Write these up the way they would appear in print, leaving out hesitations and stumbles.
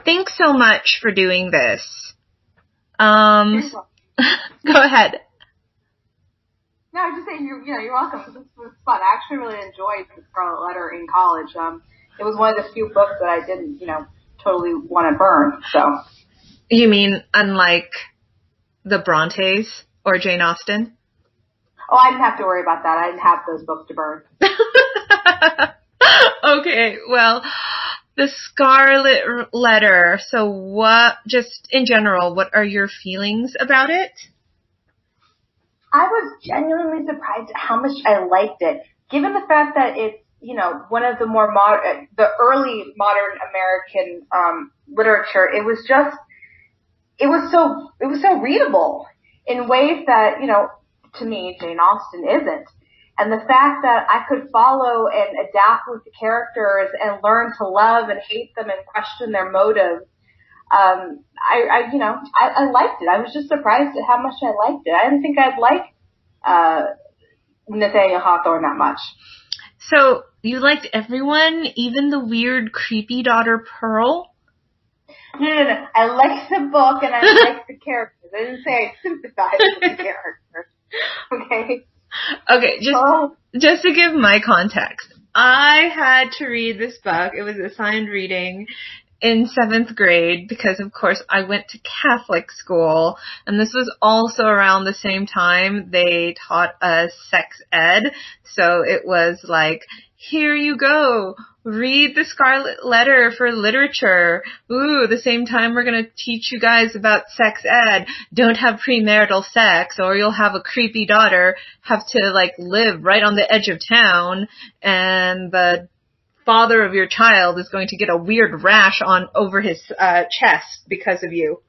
thanks so much for doing this. Go ahead. No, I was just saying, you're welcome. This was fun. I actually really enjoyed the Scarlet Letter in college. It was one of the few books that I didn't, totally want to burn, so. You mean unlike the Brontes or Jane Austen? Oh, I didn't have to worry about that. I didn't have those books to burn. Okay, well, the Scarlet Letter. So just in general, what are your feelings about it? I was genuinely surprised at how much I liked it, given the fact that it's, one of the more modern, the early modern American literature. It was so readable in ways that, to me, Jane Austen isn't. And the fact that I could follow and adapt with the characters and learn to love and hate them and question their motives, I liked it. I was just surprised at how much I liked it. I didn't think I'd like Nathaniel Hawthorne that much. So you liked everyone, even the weird, creepy daughter Pearl? No. I liked the book and I liked the characters. I didn't say I sympathized with the characters. Okay, just to give my context, I had to read this book. It was assigned reading in 7th grade because, of course, I went to Catholic school, and this was also around the same time they taught us sex ed, so it was like, here you go, read the Scarlet Letter for literature. Ooh, the same time we're going to teach you guys about sex ed. Don't have premarital sex or you'll have a creepy daughter have to live right on the edge of town, and the father of your child is going to get a weird rash over his chest because of you.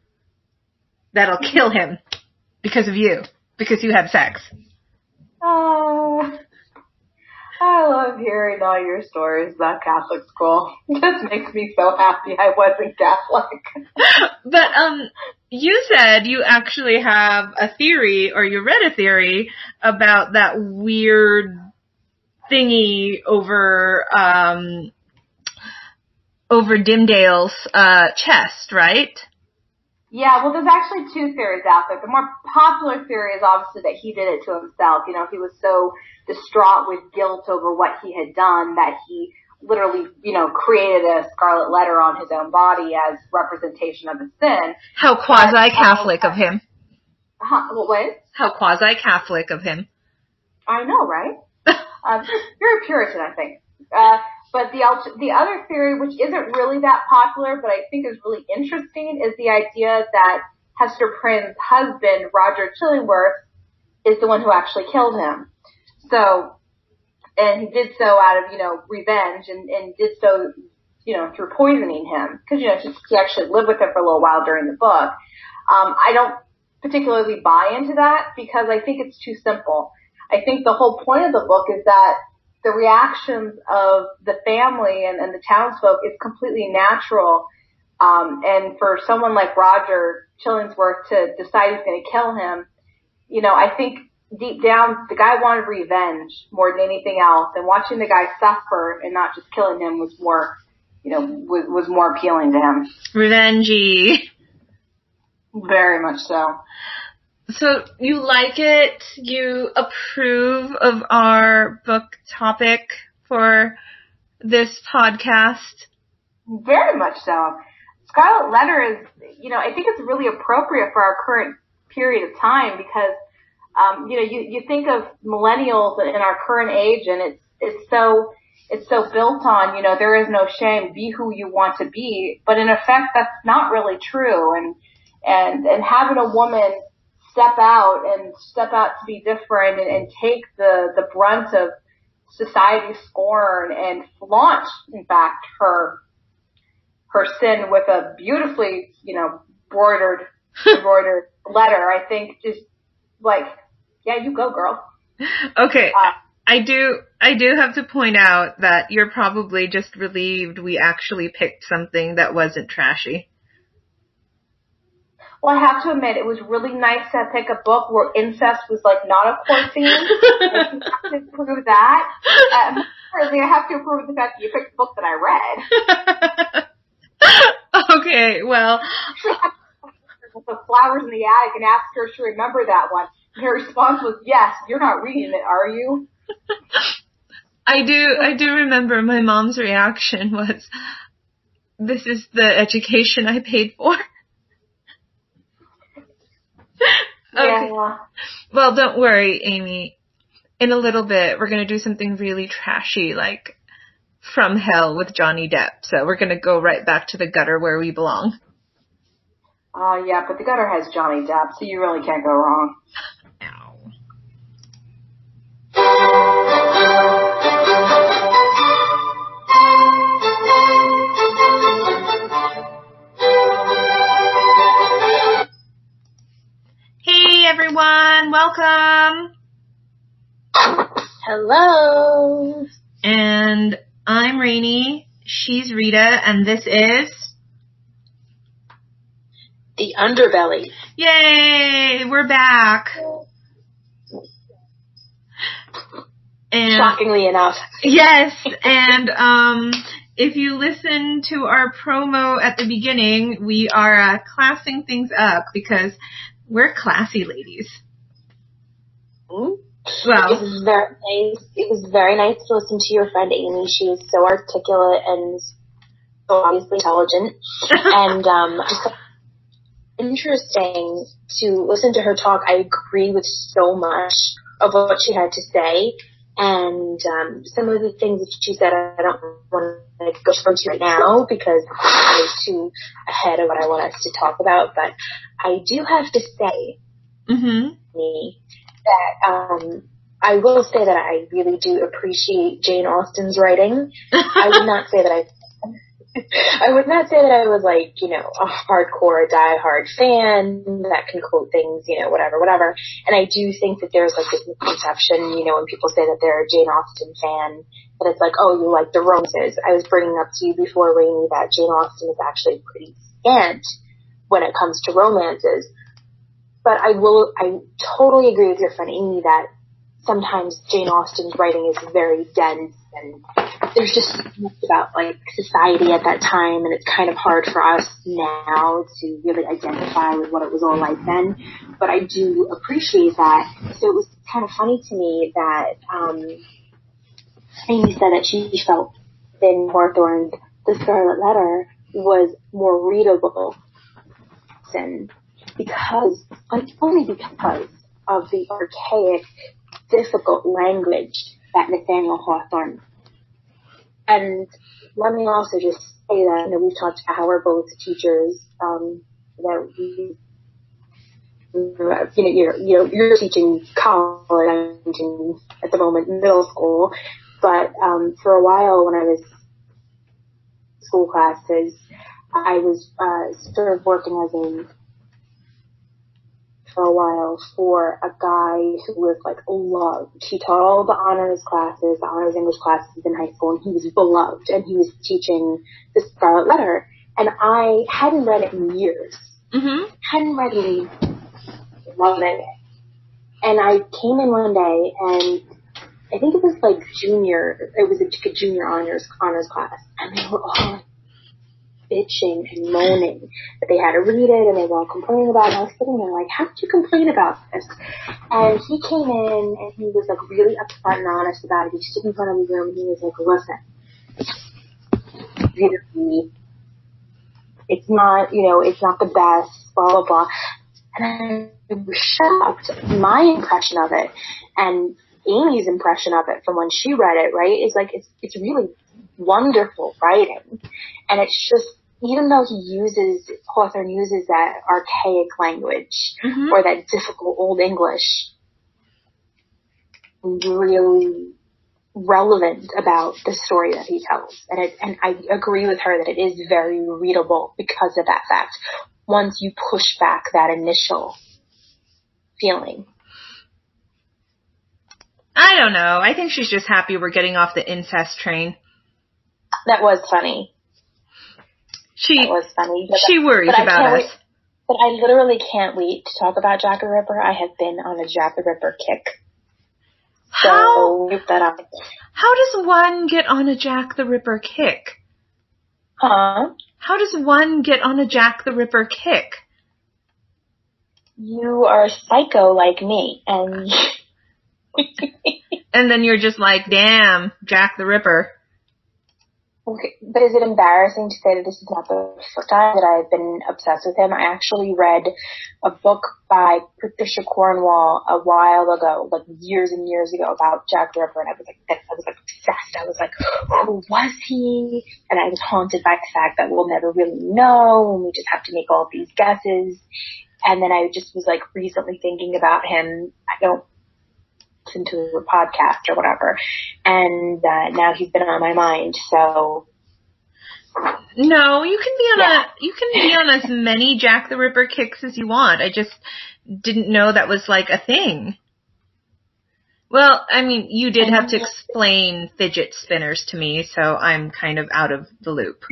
That'll kill him because of you, because you have sex. Oh, I love hearing all your stories about Catholic school. It just makes me so happy I wasn't Catholic. But you said you actually have a theory, or you read a theory about that weird thingy over Dimmesdale's chest, right? Yeah, well, there's actually 2 theories out there. The more popular theory is obviously that he did it to himself. He was so distraught with guilt over what he had done that he literally, created a scarlet letter on his own body as representation of his sin. How quasi-Catholic of him. What? How quasi-Catholic of him. I know, right? You're a Puritan, I think. But the other theory, which isn't really that popular, but I think is really interesting, is the idea that Hester Prynne's husband, Roger Chillingworth, is the one who actually killed him. So, and he did so out of, revenge and did so, through poisoning him. Because, he actually lived with him for a little while during the book. I don't particularly buy into that because I think it's too simple. I think the whole point of the book is that the reactions of the family and the townsfolk is completely natural. And for someone like Roger Chillingworth to decide he's going to kill him, I think deep down the guy wanted revenge more than anything else. And watching the guy suffer and not just killing him was more, was more appealing to him. Revengey. Very much so. So you like it? You approve of our book topic for this podcast? Very much so. Scarlet Letter is, I think it's really appropriate for our current period of time because, you think of millennials in our current age and it's so built on, there is no shame, be who you want to be. But in effect, that's not really true. And having a woman step out to be different and take the brunt of society's scorn and flaunt, in fact, her sin with a beautifully, embroidered letter, I think just yeah, you go, girl. Okay. I do have to point out that you're probably just relieved we actually picked something that wasn't trashy. Well, I have to admit, it was really nice to pick a book where incest was not a core theme. I have to approve that. I have to approve the fact that you picked a book that I read. Okay. Okay, well. With the flowers in the attic and asked her to remember that one. And her response was, yes, you're not reading it, are you? I do remember my mom's reaction was, this is the education I paid for. Okay. Yeah. Well, don't worry, Amy. In a little bit, we're going to do something really trashy, like From Hell with Johnny Depp. So we're going to go right back to the gutter where we belong. Oh, yeah, but the gutter has Johnny Depp, so you really can't go wrong. Ow. Hey, everyone. Welcome. Hello. And I'm Rainey. She's Rita, and this is The Underbelly. Yay! We're back. And shockingly enough. Yes, and if you listen to our promo at the beginning, we are classing things up because we're classy ladies. Mm-hmm. Well, it was very nice. It was very nice to listen to your friend Amy. She was so articulate and so obviously intelligent, and just interesting to listen to her talk. I agree with so much of what she had to say, and some of the things that she said I don't want to go into right now because I'm too ahead of what I want us to talk about. But I do have to say, that I will say that I really do appreciate Jane Austen's writing. I would not say that I would not say that I was like, you know, a hardcore, diehard fan that can quote things, you know, whatever. And I do think that there's like this misconception, you know, when people say that they're a Jane Austen fan, that it's like, oh, you like the romances. I was bringing up to you before, Rainey, that Jane Austen is actually pretty scant when it comes to romances. But I totally agree with your friend Amy that sometimes Jane Austen's writing is very dense and there's just so much about like society at that time, and it's kind of hard for us now to really identify with what it was all like then. But I do appreciate that. So it was kind of funny to me that Amy said that she felt in Hawthorne's The Scarlet Letter was more readable than only because of the archaic, difficult language that Nathaniel Hawthorne. And let me also just say that, you know, we've talked about how we're both teachers, that we, you know, you're teaching college, I'm teaching at the moment middle school, but for a while when I was school classes, I was sort of working as for a while for a guy who was like loved. He taught all the honors classes, the honors English classes in high school, and he was beloved, and he was teaching the Scarlet Letter, and I hadn't read it in years. Hadn't read it in loving it. And I came in one day, and I think it was like it was a junior honors class, and they were all bitching and moaning that they had to read it, and they were all complaining about it. And I was sitting there like, how did you complain about this? And he came in, and he was like really upfront and honest about it. He stood in front of the room, and he was like, listen, it's not, you know, it's not the best, blah, blah, blah. And I was shocked. My impression of it, and Amy's impression of it from when she read it, right, is like, it's really wonderful writing. And it's just, even though Hawthorne uses that archaic language or that difficult old English, really relevant about the story that he tells. And I agree with her that it is very readable because of that fact. Once you push back that initial feeling. I don't know. I think she's just happy we're getting off the incest train. That was funny. She worries about us. But I literally can't wait to talk about Jack the Ripper. I have been on a Jack the Ripper kick. So, look that up. How does one get on a Jack the Ripper kick? Huh? How does one get on a Jack the Ripper kick? You are a psycho like me, and... And then you're just like, damn, Jack the Ripper. Okay, but is it embarrassing to say that this is not the first time that I've been obsessed with him? I actually read a book by Patricia Cornwall a while ago, like years and years ago, about Jack the Ripper, and I was like obsessed. I was like, who was he? And I was haunted by the fact that we'll never really know, and we just have to make all these guesses. And then I just was like recently thinking about him. I don't listen to a podcast or whatever, and now he's been on my mind. So no, you can be on as many Jack the Ripper kicks as you want. I just didn't know that was like a thing. Well, I mean, you did have to explain fidget spinners to me, so I'm kind of out of the loop.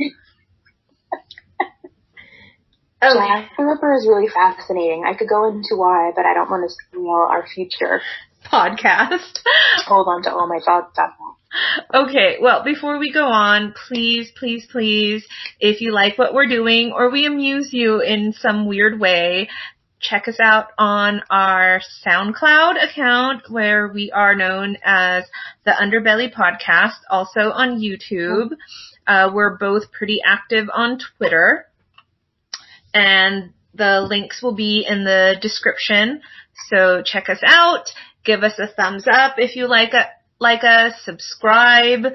Jack the Ripper is really fascinating. I could go into why, but I don't want to spoil our future podcast. Hold on to all my thoughts on that. Okay, well, before we go on, please, please, please, if you like what we're doing or we amuse you in some weird way, check us out on our SoundCloud account where we are known as the Underbelly Podcast, also on YouTube. We're both pretty active on Twitter, and the links will be in the description, so check us out. Give us a thumbs up if you like us, subscribe,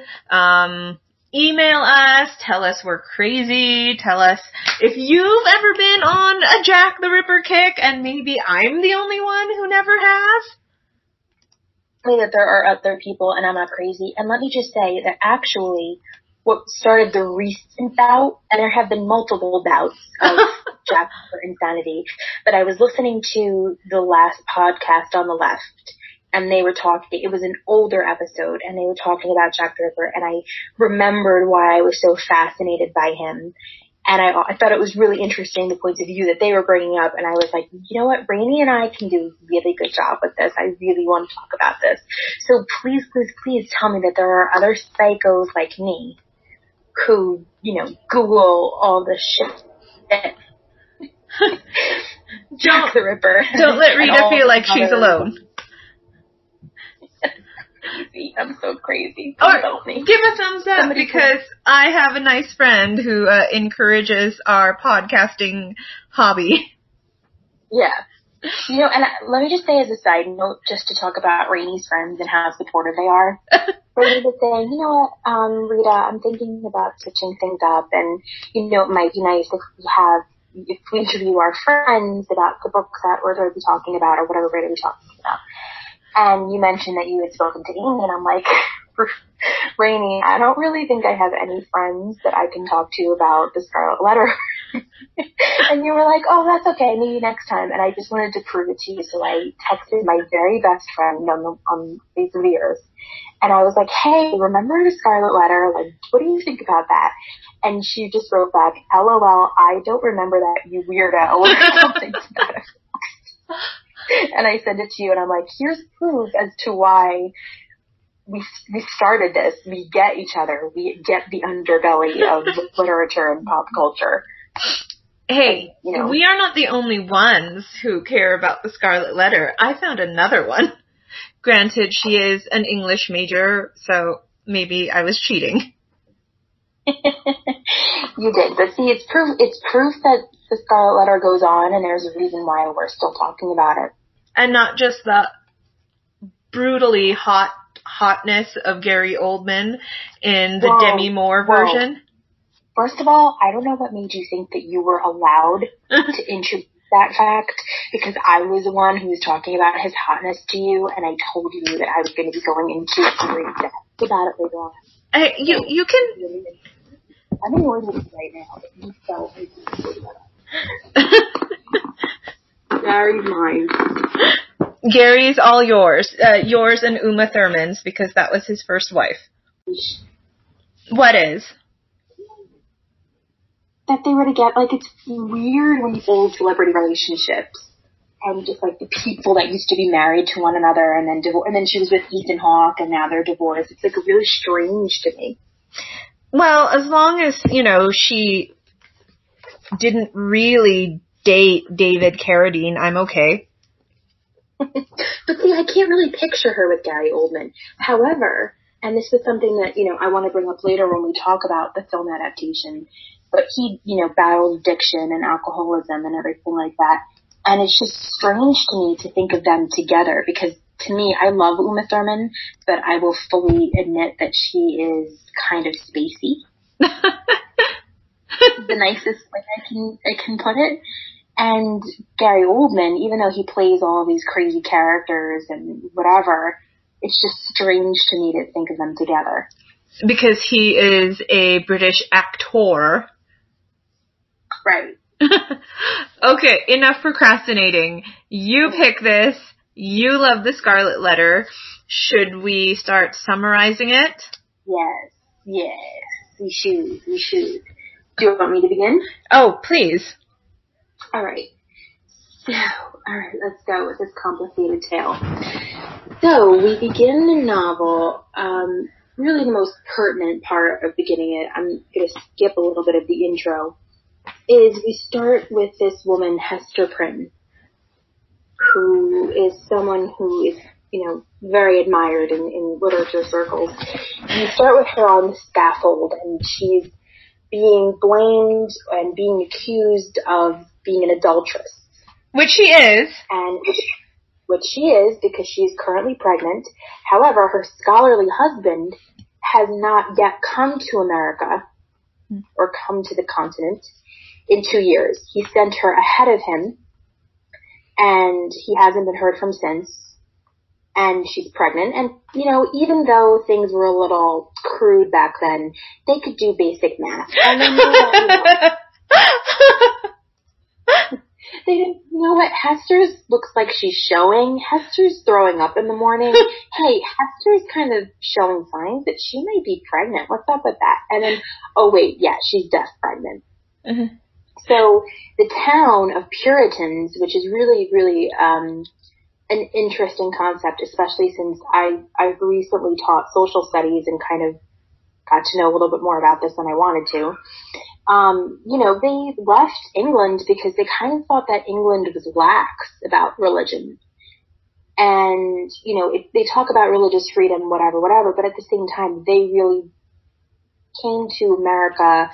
email us, tell us we're crazy, tell us if you've ever been on a Jack the Ripper kick, and maybe I'm the only one who never has. That there are other people and I'm not crazy. And let me just say that actually what started the recent bout, and there have been multiple bouts of Jack the Ripper insanity, but I was listening to the last podcast on the left, and they were talking, it was an older episode, and they were talking about Jack the Ripper, and I remembered why I was so fascinated by him. And I thought it was really interesting, the points of view that they were bringing up, and I was like, you know what, Rainey and I can do a really good job with this. I really want to talk about this. So please, please, please tell me that there are other psychos like me who, Google all the shit. Jack the Ripper. Don't let Rita feel like she's alone. I'm so crazy. Or give a thumbs up because I have a nice friend who encourages our podcasting hobby. Yeah. And let me just say as a side note, just to talk about Rainey's friends and how supportive they are. Rainey was saying, you know what, Rita, I'm thinking about switching things up, and, it might be nice if we interview our friends about the books that we're going to be talking about or whatever we're going to be talking about. And you mentioned that you had spoken to Amy, and I'm like, Rainey, I don't really think I have any friends that I can talk to about the Scarlet Letter. And you were like, oh, that's okay, maybe next time. And I just wanted to prove it to you, so I texted my very best friend on face of the earth. And I was like, hey, remember the Scarlet Letter? Like, what do you think about that? And she just wrote back, LOL, I don't remember that, you weirdo, or something to that effect. And I sent it to you, and I'm like, here's proof as to why we started this. We get each other. We get the underbelly of literature and pop culture. Hey, and, we are not the only ones who care about the Scarlet Letter. I found another one. Granted, she is an English major, so maybe I was cheating. You did, but see, it's proof that the Scarlet Letter goes on, and there's a reason why we're still talking about it. And not just the brutally hotness of Gary Oldman in the Demi Moore version. First of all, I don't know what made you think that you were allowed to introduce that fact, because I was the one who was talking about his hotness to you, and I told you that I was going to be going into great depth about it later on. You can... I'm annoyed with it right now, but you felt like Gary's mine. Gary's all yours. Yours and Uma Thurman's, because that was his first wife. What is? That they were together. Like, it's weird when you old celebrity relationships. And just, like, the people that used to be married to one another and then she was with Ethan Hawke and now they're divorced. It's, like, really strange to me. Well, as long as, she didn't really date David Carradine, I'm okay. But see, I can't really picture her with Gary Oldman. However, and this was something that, I want to bring up later when we talk about the film adaptation, but he, battled addiction and alcoholism and everything like that. And it's just strange to me to think of them together because to me, I love Uma Thurman, but I will fully admit that she is kind of spacey. The nicest way I can put it. And Gary Oldman, even though he plays all these crazy characters and whatever, it's just strange to me to think of them together. Because he is a British actor. Right. Okay, enough procrastinating. You pick this. You love the Scarlet Letter. Should we start summarizing it? Yes, we should. Do you want me to begin? Oh, please. Alright, let's go with this complicated tale. So, we begin the novel, really the most pertinent part of beginning it, I'm going to skip a little bit of the intro, is we start with this woman, Hester Prynne, who is someone who is, very admired in literature circles. And we start with her on the scaffold, and she's being blamed and being accused of being an adulteress. Which she is. And which she is because she's currently pregnant. However, her scholarly husband has not yet come to America or come to the continent in 2 years. He sent her ahead of him and he hasn't been heard from since. And she's pregnant. And, even though things were a little crude back then, they could do basic math. And they knew that, they didn't know what Hester's looks like she's showing. Hester's throwing up in the morning. Hey, Hester's kind of showing signs that she might be pregnant. What's up with that? And then, oh wait, yeah, she's death pregnant. Mm-hmm. So the town of Puritans, which is really, really, an interesting concept, especially since I've recently taught social studies and kind of got to know a little bit more about this than I wanted to. They left England because they kind of thought that England was lax about religion. And, they talk about religious freedom, whatever, but at the same time, they really came to America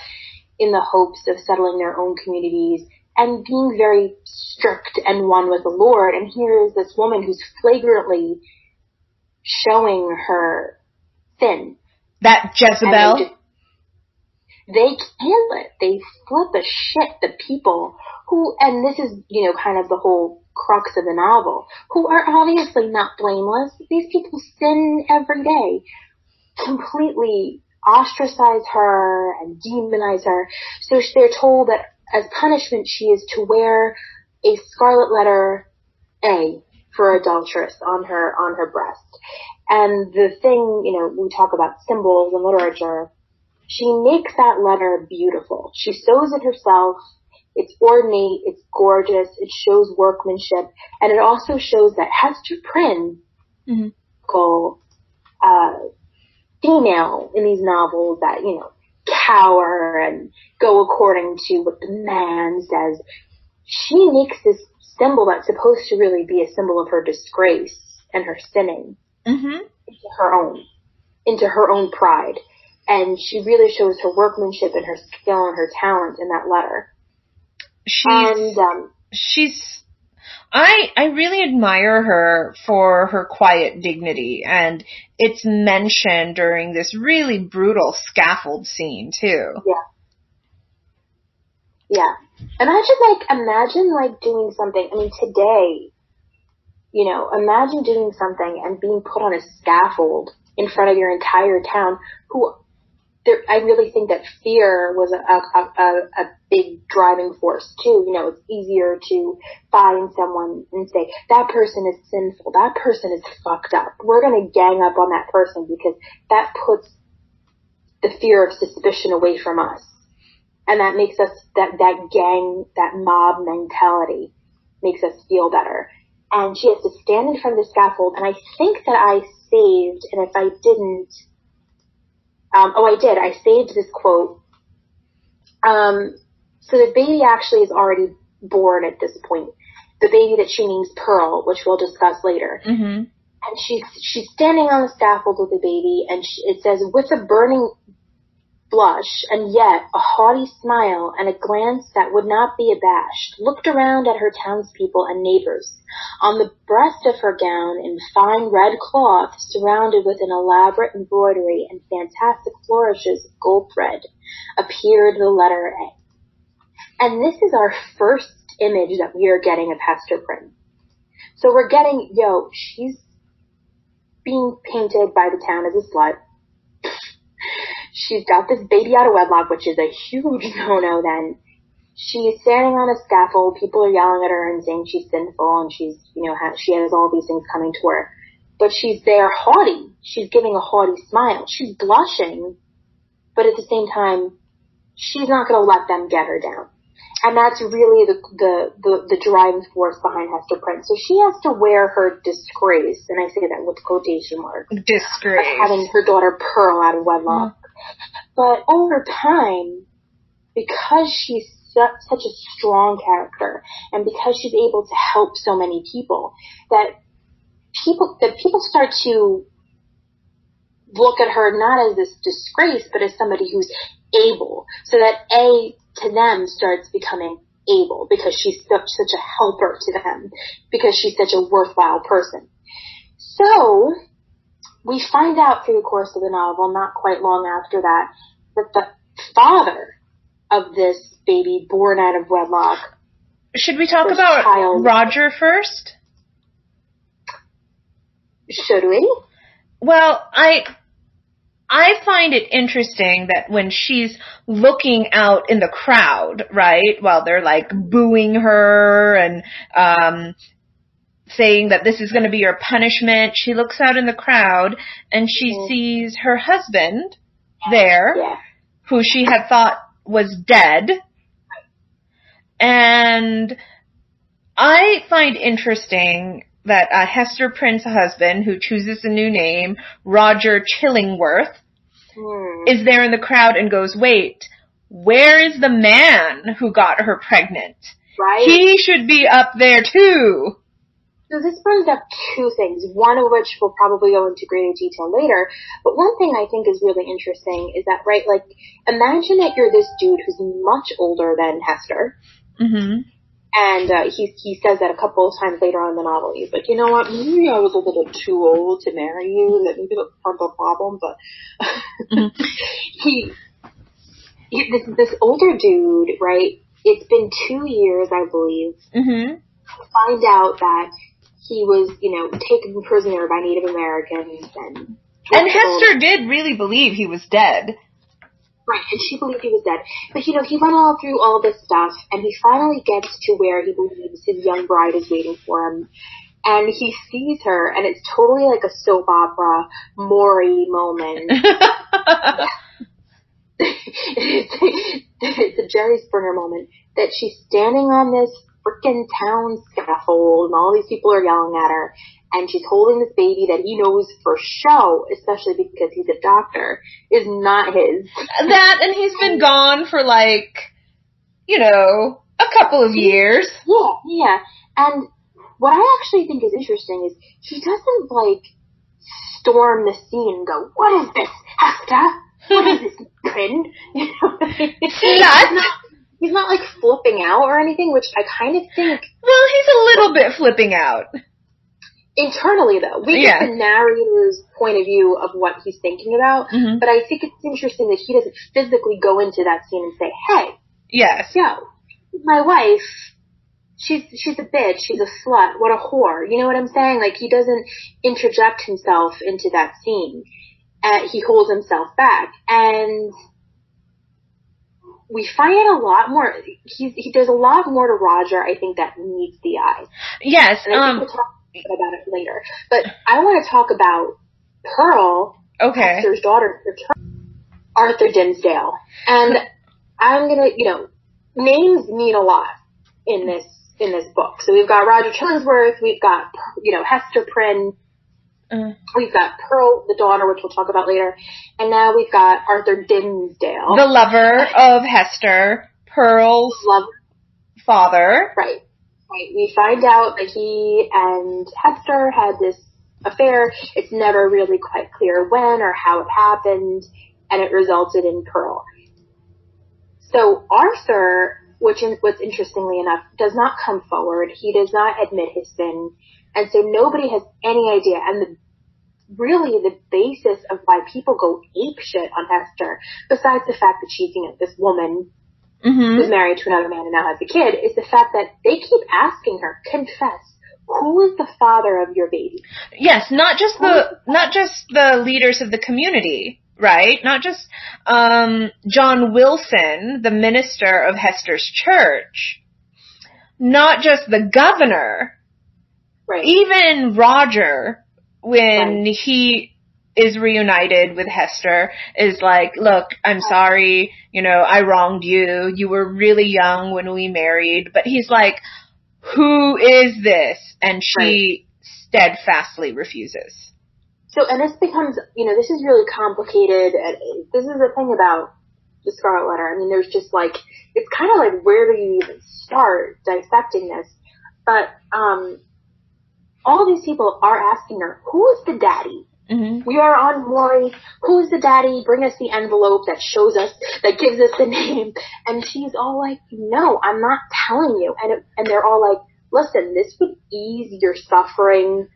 in the hopes of settling their own communities and being very strict and one with the Lord. And here is this woman who's flagrantly showing her sin. That Jezebel. They kill it. They flip a shit the people who, and this is, kind of the whole crux of the novel, who are obviously not blameless. These people sin every day. Completely ostracize her and demonize her. So they're told that as punishment, she is to wear a Scarlet Letter A for adulteress on her breast. And the thing, we talk about symbols in literature. She makes that letter beautiful. She sews it herself. It's ornate. It's gorgeous. It shows workmanship. And it also shows that Hester Prynne, female in these novels that, cower and go according to what the man says, she makes this symbol that's supposed to really be a symbol of her disgrace and her sinning into her own pride. And she really shows her workmanship and her skill and her talent in that letter. I really admire her for her quiet dignity, and it's mentioned during this really brutal scaffold scene too. Yeah. And imagine doing something, today, imagine doing something and being put on a scaffold in front of your entire town I really think that fear was a big driving force too. It's easier to find someone and say, that person is sinful, that person is fucked up. We're going to gang up on that person because that puts the fear of suspicion away from us. And that makes us, that gang, that mob mentality makes us feel better. And she has to stand in front of the scaffold, and I think that I saved, and if I didn't, I did. I saved this quote. So the baby actually is already born at this point. The baby that she names Pearl, which we'll discuss later. Mm-hmm. And she's standing on the scaffold with the baby, and it says, with a burning blush, and yet a haughty smile, and a glance that would not be abashed, looked around at her townspeople and neighbors. On the breast of her gown, in fine red cloth, surrounded with an elaborate embroidery and fantastic flourishes of gold thread, appeared the letter A. And this is our first image that we are getting of Hester Prynne. So we're getting, she's being painted by the town as a slut. She's got this baby out of wedlock, which is a huge no-no then. She's standing on a scaffold. People are yelling at her and saying she's sinful and she's, she has all these things coming to her. But she's there haughty. She's giving a haughty smile. She's blushing, but at the same time, she's not going to let them get her down. And that's really the driving force behind Hester Prynne. So she has to wear her disgrace, and I say that with quotation marks. Disgrace. Of having her daughter Pearl out of wedlock. But over time, because she's such a strong character, and because she's able to help so many people, that people start to look at her not as this disgrace, but as somebody who's able. So that to them starts becoming able because she's such a helper to them, because she's such a worthwhile person. So we find out through the course of the novel, not quite long after that the father of this baby born out of wedlock. Should we talk about Roger first? Should we? Well, I find it interesting that when she's looking out in the crowd, right, while they're like booing her and saying that this is going to be your punishment, she looks out in the crowd and she sees her husband there, who she had thought was dead. And I find interesting that Hester Prynne's husband, who chooses a new name, Roger Chillingworth, is there in the crowd and goes, wait, where is the man who got her pregnant? Right. He should be up there too. So this brings up two things, one of which we'll probably go into greater detail later. But one thing I think is really interesting is that, right, like, imagine that you're this dude who's much older than Hester. Mm-hmm. And he says that a couple of times later on in the novel. He's like, you know what, maybe I was a little too old to marry you. That maybe that's part of the problem. But this older dude, right, it's been 2 years, I believe, find out that he was, taken prisoner by Native Americans. And Hester did really believe he was dead. Right, and she believed he was dead. But, he went all through all this stuff, and he finally gets to where he believes his young bride is waiting for him. And he sees her, and it's totally like a soap opera Maury moment. It's a Jerry Springer moment, that she's standing on this frickin' town scaffold, and all these people are yelling at her, and she's holding this baby that he knows for show, especially because he's a doctor, is not his. That, and he's been gone for a couple of years. Yeah. And what I actually think is interesting is he doesn't, storm the scene and go, what is this, Hester? What is this, Prynne? He's not flipping out or anything, which I kind of think. Well, he's a little bit flipping out. Internally, though. We get the narrator's point of view of what he's thinking about, but I think it's interesting that he doesn't physically go into that scene and say, hey, yes, my wife, she's a bitch, she's a slut, what a whore. You know what I'm saying? He doesn't interject himself into that scene. He holds himself back. And we find a lot more. He does a lot more to Roger, I think, that meets the eye. Yes. And I think we'll talk about it later. But I want to talk about Pearl, Hester's daughter, Arthur Dimmesdale. And I'm going to, names mean a lot in this book. So we've got Roger Chillingworth, we've got, Hester Prynne, We've got Pearl, the daughter, which we'll talk about later. And now we've got Arthur Dimmesdale. The lover of Hester, Pearl's father. Right. We find out that he and Hester had this affair. It's never really quite clear when or how it happened, and it resulted in Pearl. So Arthur, what's interestingly enough, does not come forward. He does not admit his sin, and so nobody has any idea. And really the basis of why people go apeshit on Hester, besides the fact that she's, this woman who's married to another man and now has a kid, is the fact that they keep asking her, confess, who is the father of your baby? Yes, not just the leaders of the community, right? Not just John Wilson, the minister of Hester's church. Not just the governor. Right. Even Roger, when he is reunited with Hester, is like, look, I'm sorry, I wronged you. You were really young when we married. But he's like, who is this? And she steadfastly refuses. So, and this becomes, this is really complicated. And this is the thing about the Scarlet Letter. I mean, there's just it's kind of like, where do you even start dissecting this? But, all these people are asking her, who is the daddy? Mm-hmm. We are on Maury. Who's the daddy? Bring us the envelope that shows us, that gives us the name. And she's all like, no, I'm not telling you. And they're all like, listen, this would ease your suffering.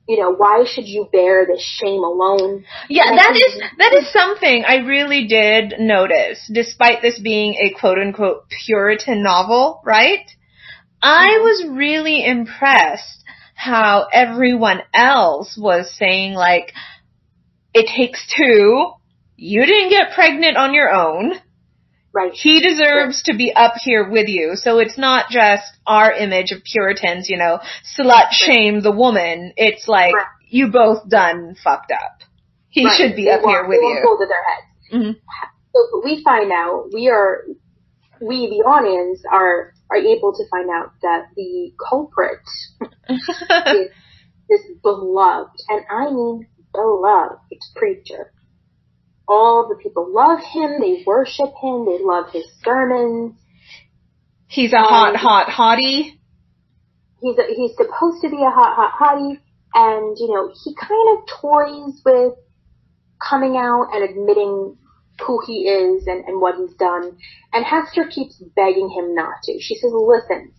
Why should you bear this shame alone? Yeah, that is something I really did notice, despite this being a quote-unquote Puritan novel, right? I was really impressed how everyone else was saying, it takes two. You didn't get pregnant on your own. Right. He deserves to be up here with you. So it's not just our image of Puritans, slut shame the woman. It's like, you both done fucked up. He should be up here with you. Hold to their heads. Mm-hmm. So we find out, we, the audience, are able to find out that the culprit is this beloved, and I mean beloved, preacher. All the people love him, they worship him, they love his sermons. He's a hot hottie. He's supposed to be a hot hottie, and, he kind of toys with coming out and admitting who he is and what he's done. And Hester keeps begging him not to. She says, listen,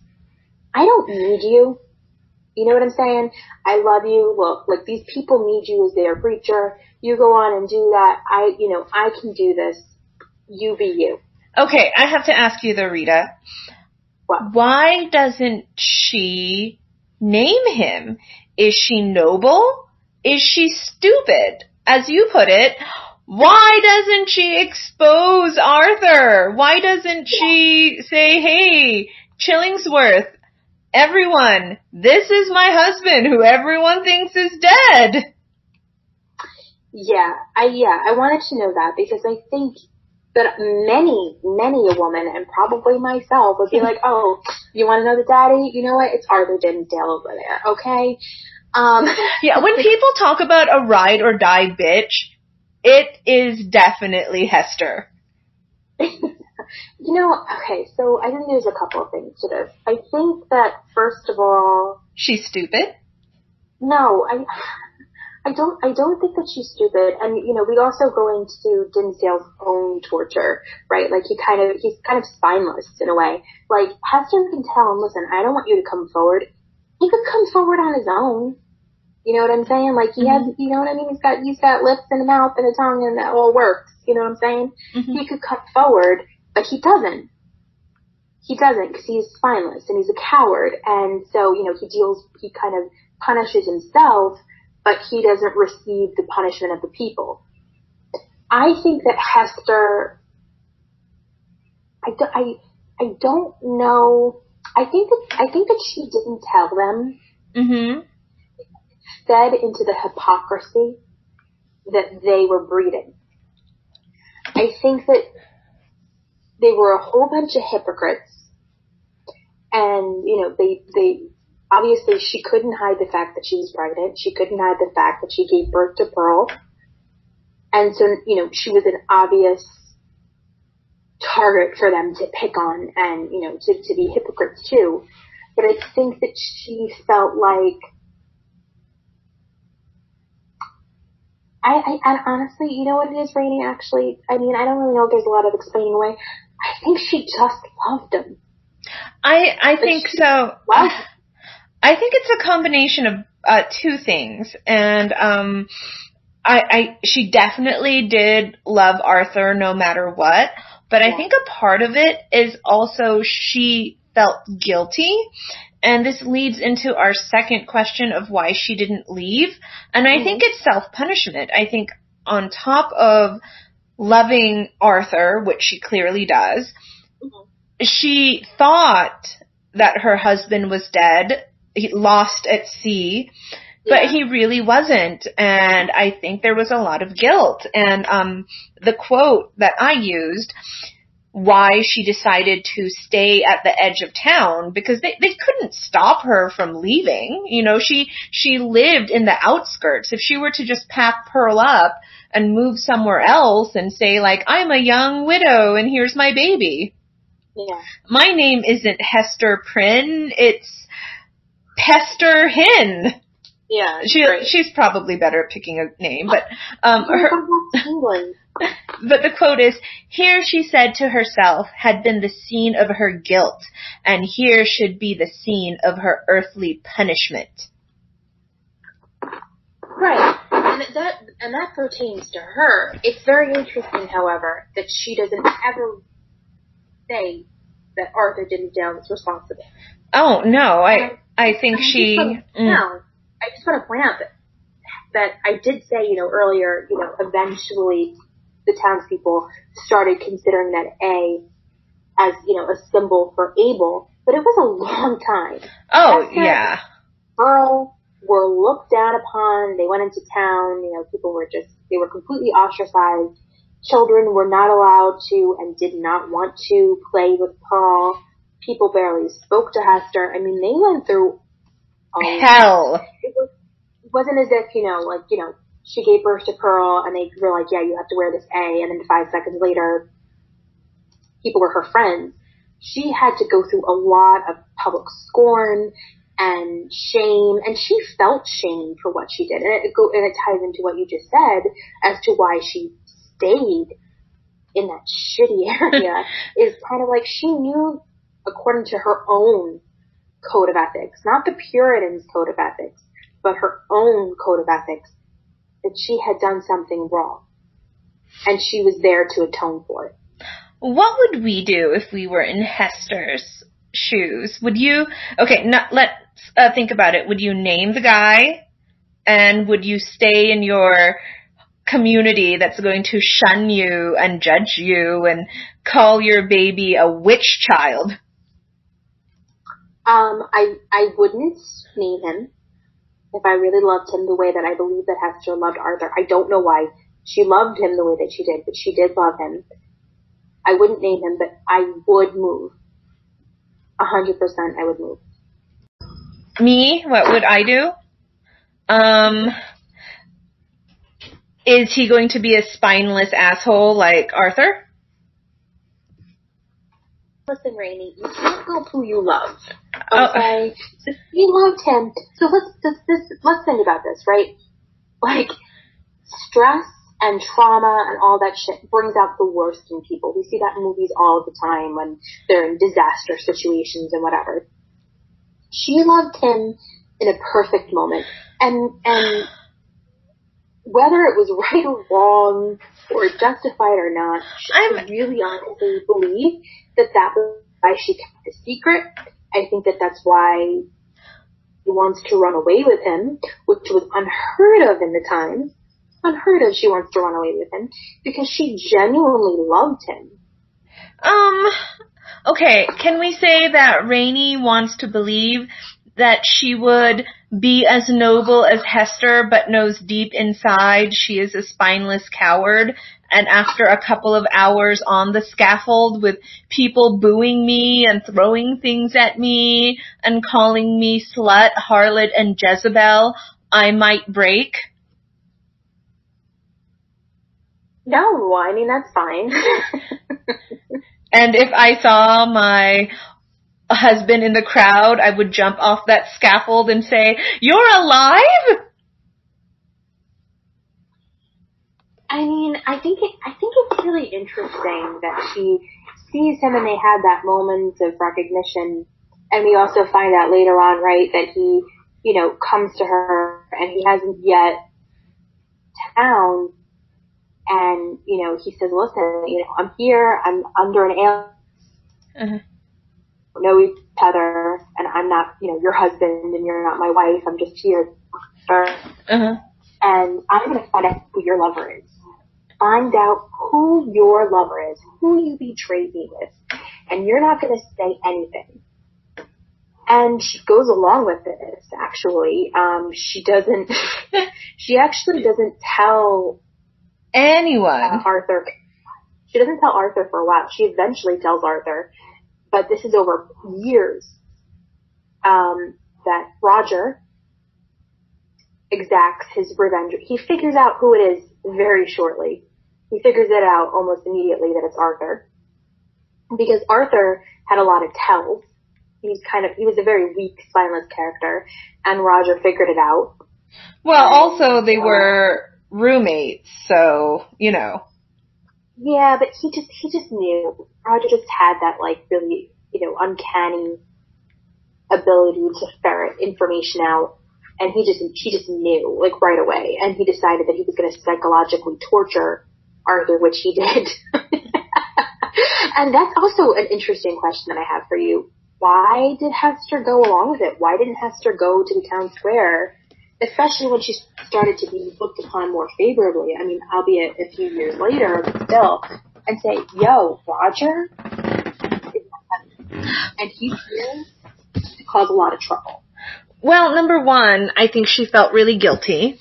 I don't need you. You know what I'm saying? I love you. Look, these people need you as their preacher. You go on and do that. I can do this. You be you. Okay, I have to ask you though, Rita. What? Why doesn't she name him? Is she noble? Is she stupid? As you put it, why doesn't she expose Arthur? Why doesn't she say, hey, Chillingsworth, everyone, this is my husband who everyone thinks is dead? Yeah, I wanted to know that because I think that many a woman, and probably myself, would be like, oh, you want to know the daddy? You know what? It's Arthur Dimmesdale over there, okay? Yeah, when people talk about a ride or die bitch, it is definitely Hester. Okay, so I think there's a couple of things to this. I think that, first of all... She's stupid? No, I don't think that she's stupid. And, we also go into Dimmesdale's own torture, right? He's kind of spineless in a way. Hester can tell him, listen, I don't want you to come forward. He could come forward on his own. You know what I'm saying? He has, you know what I mean? He's got lips and a mouth and a tongue and that all works. You know what I'm saying? Mm-hmm. He could come forward, but he doesn't. He doesn't because he's spineless and he's a coward. And so, he kind of punishes himself, but he doesn't receive the punishment of the people. I think that Hester, I don't know. I think that she didn't tell them. Mm-hmm. Fed into the hypocrisy that they were breeding. I think that they were a whole bunch of hypocrites, and they obviously she couldn't hide the fact that she was pregnant. She couldn't hide the fact that she gave birth to Pearl. And so, you know, she was an obvious target for them to pick on and, you know, to be hypocrites too. But I think that she felt like, I honestly, you know what it is, Rainey, actually? I mean, I don't really know if there's a lot of explaining away. I think she just loved him. I think so. I think it's a combination of two things. And she definitely did love Arthur no matter what. But I think a part of it is also she felt guilty. And this leads into our second question of why she didn't leave. And I think it's self-punishment. I think on top of loving Arthur, which she clearly does, she thought that her husband was dead, lost at sea, but he really wasn't. And I think there was a lot of guilt. And the quote that I used, why she decided to stay at the edge of town, because they couldn't stop her from leaving. You know, she lived in the outskirts. If she were to just pack Pearl up and move somewhere else and say, like, I'm a young widow and here's my baby. Yeah. My name isn't Hester Prynne, it's Hester Hin. Yeah. She's probably better at picking a name, but England. But the quote is, here, she said to herself, had been the scene of her guilt, and here should be the scene of her earthly punishment. Right. And that pertains to her. It's very interesting, however, that she doesn't ever say that Arthur Dimmesdale is responsible. Oh, no, I think she... I just want to point out that I did say, you know, earlier, you know, eventually the townspeople started considering that A as, you know, a symbol for Abel, but it was a long time. Oh, yeah. Pearl were looked down upon. They went into town. You know, people were they were completely ostracized. Children were not allowed to and did not want to play with Pearl. People barely spoke to Hester. I mean, they went through hell. It wasn't as if, you know, like, you know, she gave birth to Pearl and they were like, yeah, you have to wear this A, and then 5 seconds later, people were her friends. She had to go through a lot of public scorn and shame, and she felt shame for what she did. And it ties into what you just said as to why she stayed in that shitty area is kind of like she knew, according to her own code of ethics, not the Puritans' code of ethics, but her own code of ethics, that she had done something wrong. And she was there to atone for it. What would we do if we were in Hester's shoes? Would you, let's think about it. Would you name the guy? And would you stay in your community that's going to shun you and judge you and call your baby a witch child? I wouldn't name him if I really loved him the way that I believe that Hester loved Arthur. I don't know why she loved him the way that she did, but she did love him. I wouldn't name him, but I would move. 100% I would move. Me? What would I do? Is he going to be a spineless asshole like Arthur? Listen, Rainey, you can't love who you love. Okay? So he loved him. So let's think about this, right? Like, stress and trauma and all that shit brings out the worst in people. We see that in movies all the time when they're in disaster situations and whatever. She loved him in a perfect moment. And whether it was right or wrong or justified or not, I really honestly believe that was why she kept the secret. I think that that's why he wants to run away with him, which was unheard of in the time. Unheard of, she wants to run away with him because she genuinely loved him. Okay, can we say that Rainey wants to believe that she would be as noble as Hester, but knows deep inside she is a spineless coward And after a couple of hours on the scaffold with people booing me and throwing things at me and calling me slut, harlot, and Jezebel, I might break. No, I mean, that's fine. And if I saw my husband in the crowd, I would jump off that scaffold and say, "You're alive?" I mean, I think it's really interesting that she sees him and they had that moment of recognition. And we also find out later on, right, that he, comes to her and he hasn't yet town. And, he says, "Listen, I'm here, I'm under an alien, we know each other, and I'm not, your husband, and you're not my wife, I'm just here, and I'm going to find out who your lover is. Find out who your lover is, who you betrayed me with, and you're not going to say anything." And she goes along with this, actually. She actually doesn't tell anyone. Arthur. She doesn't tell Arthur for a while. She eventually tells Arthur, but this is over years, that Roger exacts his revenge. He figures out who it is very shortly. He figures it out almost immediately that it's Arthur. Because Arthur had a lot of tells. He was a very weak, spineless character, and Roger figured it out. Well, also they were roommates, so, Yeah, but he just knew. Roger just had that, really, uncanny ability to ferret information out. And he just knew, right away. And he decided that he was going to psychologically torture Arthur, which he did. And that's also an interesting question that I have for you. Why did Hester go along with it? Why didn't Hester go to the town square, especially when she started to be looked upon more favorably? I mean, albeit a few years later, but still, and say, "Yo, Roger, and he's here to cause a lot of trouble." Well, number one, I think she felt really guilty.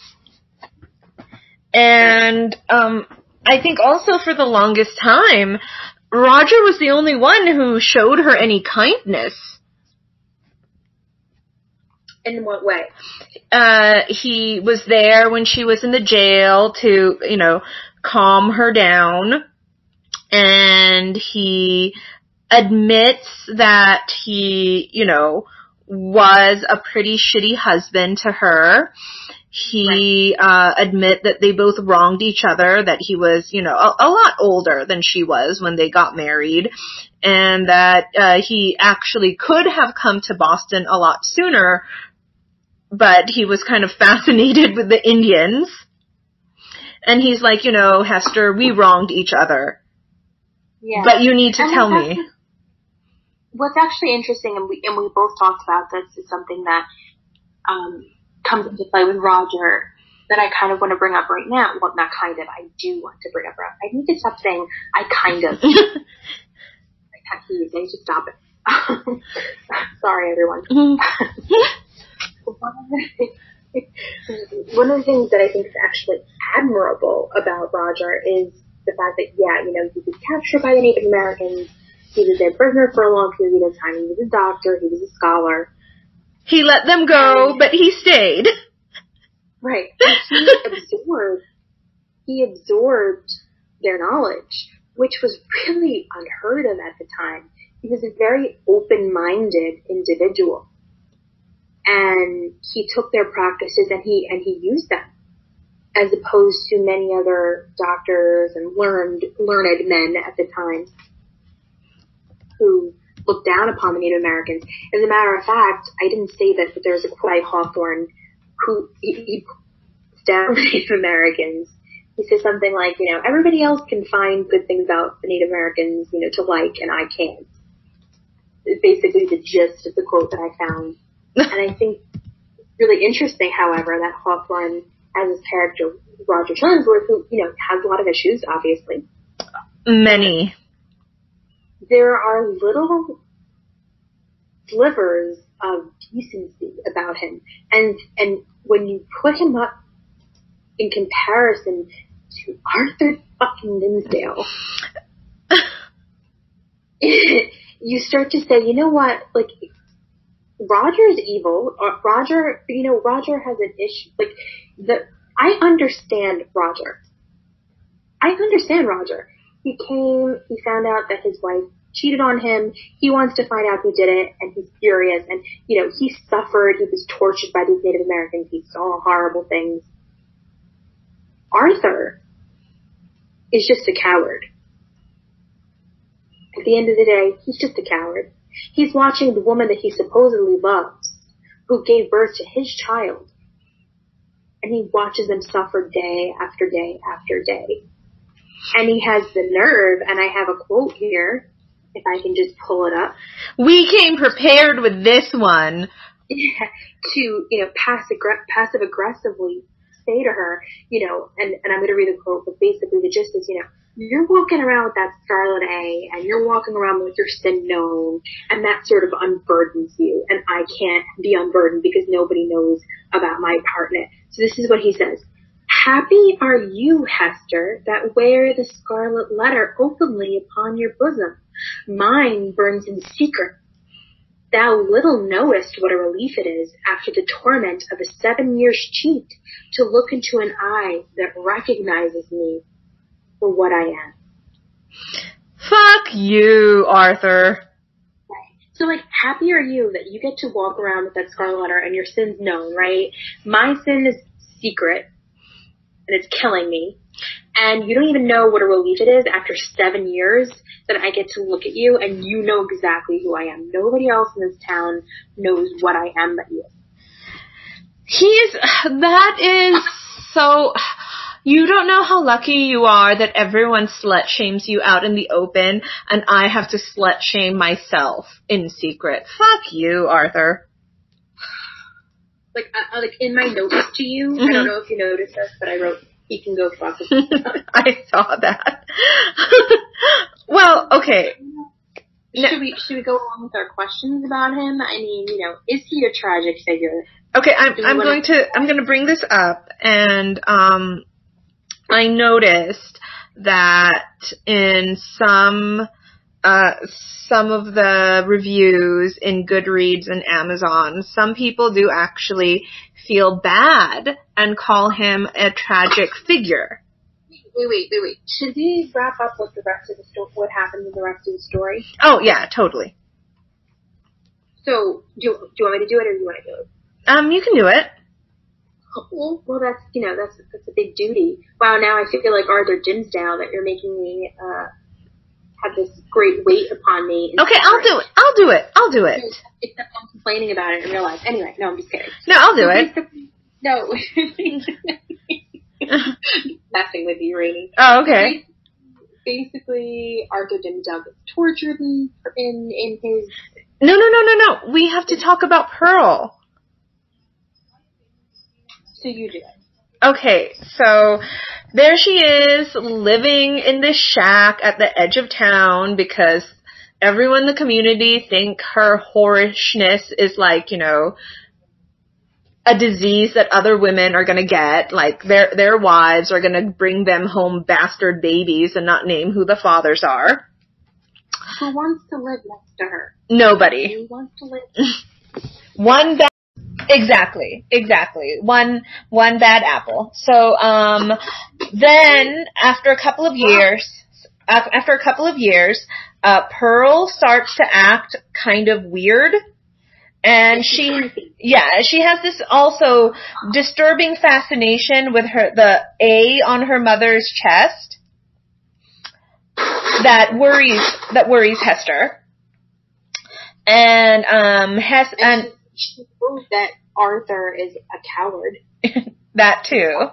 And I think also for the longest time, Roger was the only one who showed her any kindness. In what way? He was there when she was in the jail to, calm her down. And he admits that he, was a pretty shitty husband to her. He admit that they both wronged each other, that he was, a lot older than she was when they got married, and that he actually could have come to Boston a lot sooner, but he was kind of fascinated with the Indians. And he's like, "Hester, we wronged each other. Yeah. But you need to tell me." What's actually interesting, and we both talked about this, is something that comes into play with Roger that I kind of want to bring up right now. Well, not kind of. I do want to bring up. I need to stop saying "I kind of." I need to stop it. Sorry, everyone. One of the things that I think is actually admirable about Roger is the fact that, he was captured by the Native Americans. He was their prisoner for a long period of time. He was a doctor. He was a scholar. He let them go, but he stayed. Right. He absorbed their knowledge, which was really unheard of at the time. He was a very open-minded individual. And he took their practices and he used them, as opposed to many other doctors and learned men at the time who looked down upon the Native Americans. As a matter of fact, I didn't say that, but there's a quote by Hawthorne who he puts down the Native Americans. He says something like, everybody else can find good things about the Native Americans, to like, and I can't. It's basically the gist of the quote that I found. And I think it's really interesting, however, that Hawthorne has this character, Roger Chillingworth, who, has a lot of issues, obviously. Many. There are little slivers of decency about him. And when you put him up in comparison to Arthur fucking Dimmesdale, you start to say, you know what, like, Roger's evil. Roger has an issue. Like, I understand Roger. He found out that his wife cheated on him. He wants to find out who did it, and he's furious. And, he suffered. He was tortured by these Native Americans. He saw horrible things. Arthur is just a coward. At the end of the day, he's just a coward. He's watching the woman that he supposedly loves, who gave birth to his child, and he watches them suffer day after day after day. And he has the nerve, and I have a quote here, if I can just pull it up. We came prepared with this one. To, passive aggressively say to her, and I'm going to read the quote, but basically the gist is, you're walking around with that Scarlet A, and you're walking around with your sin known, and that sort of unburdens you, and I can't be unburdened because nobody knows about my part in it. So this is what he says. Happy are you, Hester, that wear the Scarlet Letter openly upon your bosom. Mine burns in secret. Thou little knowest what a relief it is, after the torment of a 7 years cheat, to look into an eye that recognizes me for what I am. Fuck you, Arthur. Right. So, happy are you that you get to walk around with that Scarlet Letter and your sin's known, right? My sin is secret, and it's killing me. And you don't even know what a relief it is after 7 years that I get to look at you and you know exactly who I am. Nobody else in this town knows what I am but you. That is so, you don't know how lucky you are that everyone slut shames you out in the open and I have to slut shame myself in secret. Fuck you, Arthur. In my notes to you, mm-hmm. I don't know if you noticed this, but I wrote, he can go fuck himself. I saw that. Well, okay. Should we go along with our questions about him? I mean, is he a tragic figure? Okay, I'm going to bring this up, and I noticed that in some of the reviews in Goodreads and Amazon, some people do actually feel bad and call him a tragic figure. Wait. Should we wrap up with the rest of the story? What happens in the rest of the story? Oh yeah, totally. So, do you want me to do it, or do you want to do it? You can do it. Well, that's a big duty. Wow, now I feel like Arthur Dimmesdale that you're making me have this great weight upon me. Okay, I'll do it. Except I'm complaining about it in real life. Anyway, no, I'm just kidding. No, I'll do it. No. Messing with you, Rainey. Oh, okay. Basically, Arthur Dimmesdale gets tortured in his... No. We have to talk about Pearl. So you do it. Okay, so there she is, living in this shack at the edge of town because everyone in the community think her whorishness is a disease that other women are gonna get. Their wives are gonna bring them home bastard babies and not name who the fathers are. Who wants to live next to her? Nobody. Who wants to live? One bad... Exactly. One bad apple. So, then, after a couple of years, Pearl starts to act kind of weird. And she has this also disturbing fascination with the A on her mother's chest that worries Hester. And, she knows that Arthur is a coward. That too.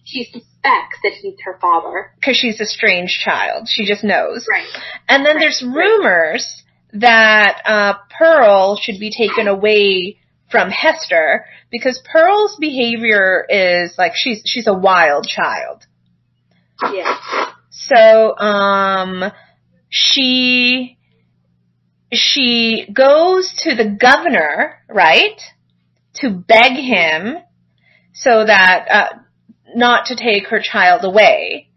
She suspects that he's her father. Because she's a strange child. She just knows. Right. And then there's rumors that Pearl should be taken away from Hester because Pearl's behavior is she's a wild child. Yeah. So, she goes to the governor, right, to beg him so that, not to take her child away.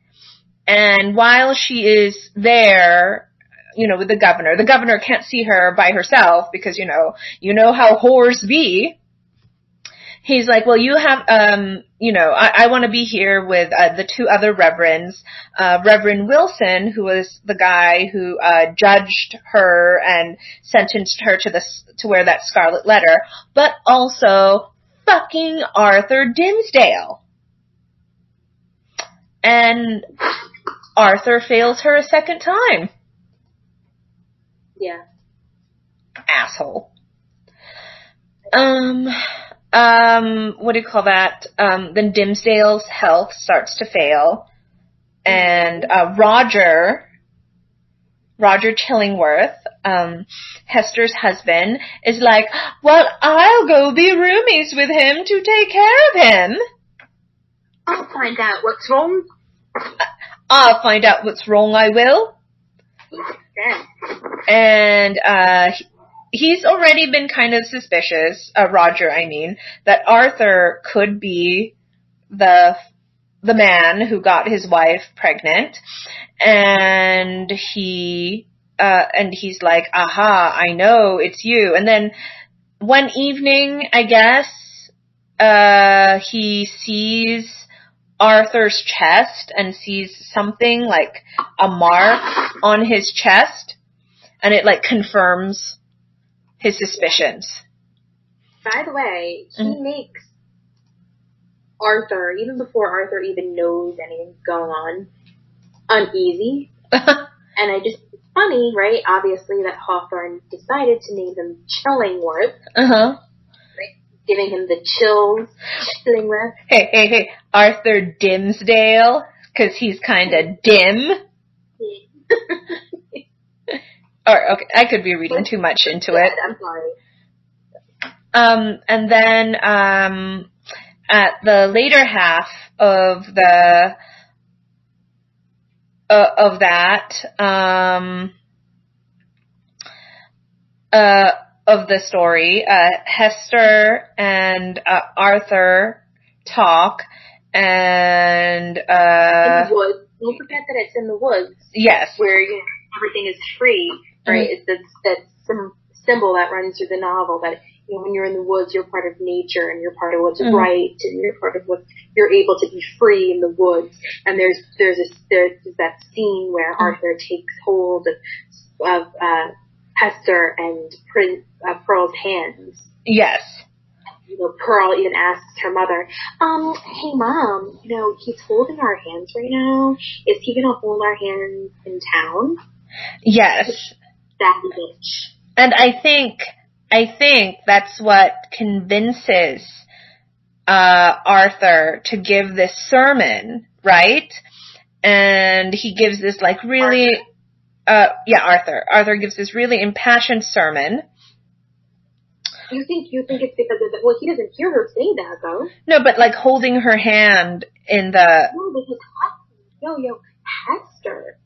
And while she is there, with the governor can't see her by herself because, you know how whores be. He's like, well, you have, I want to be here with the two other reverends, Reverend Wilson, who was the guy who judged her and sentenced her to wear that scarlet letter, but also fucking Arthur Dimmesdale. And Arthur fails her a second time. Yeah. Asshole. What do you call that? Then Dimmesdale's health starts to fail. And, Roger Chillingworth, Hester's husband, is like, well, I'll go be roomies with him to take care of him. I'll find out what's wrong. I'll find out what's wrong, I will. Yeah. And, he's already been kind of suspicious, Roger, that Arthur could be the man who got his wife pregnant. And he's like, aha, I know, it's you. And then one evening, I guess, he sees Arthur's chest and sees something like a mark on his chest. And it like confirms his suspicions. By the way, he makes Arthur, even before Arthur even knows anything's going on, uneasy. And it's funny, right? Obviously that Hawthorne decided to name him Chillingworth. Uh-huh. Right? Giving him the chills. Chillingworth. Hey. Arthur Dimmesdale, because he's kind of dim. Or, okay, I could be reading too much into it. I'm sorry. And then, at the later half of the story, Hester and, Arthur talk, and, in the woods. Don't forget that it's in the woods. Yes. Where, everything is free, right? It's that symbol that runs through the novel that, when you're in the woods, you're part of nature and you're part of what's right and you're part of what you're able to be free in the woods. And there's that scene where Arthur takes hold of Hester and Pearl's hands. Yes. Pearl even asks her mother, hey Mom, he's holding our hands right now. Is he gonna hold our hands in town? Yes. That bitch. And I think that's what convinces Arthur to give this sermon, right? And he gives this like really Arthur gives this really impassioned sermon. You think it's because of well, he doesn't hear her say that though. No, but like holding her hand in the No, because Hester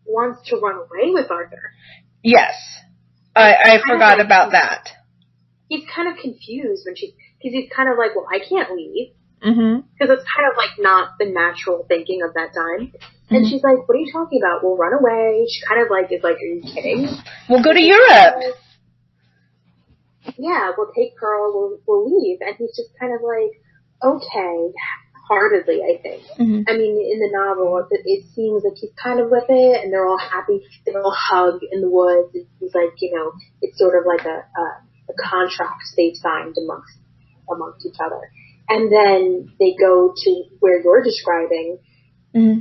wants to run away with Arthur. Yes. I forgot about that. He's kind of confused because he's kind of like, well, I can't leave. Mm-hmm. Because it's kind of like not the natural thinking of that time. And she's like, what are you talking about? We'll run away. She kind of like is like, are you kidding? We'll go to Europe. Yeah, we'll take Pearl, we'll leave. And he's just kind of like, okay, heartedly, I think. Mm-hmm. I mean, in the novel, it seems like he's kind of with it, and they're all happy. They all hug in the woods. He's like, it's sort of like a contract they've signed amongst each other. And then they go to where you're describing,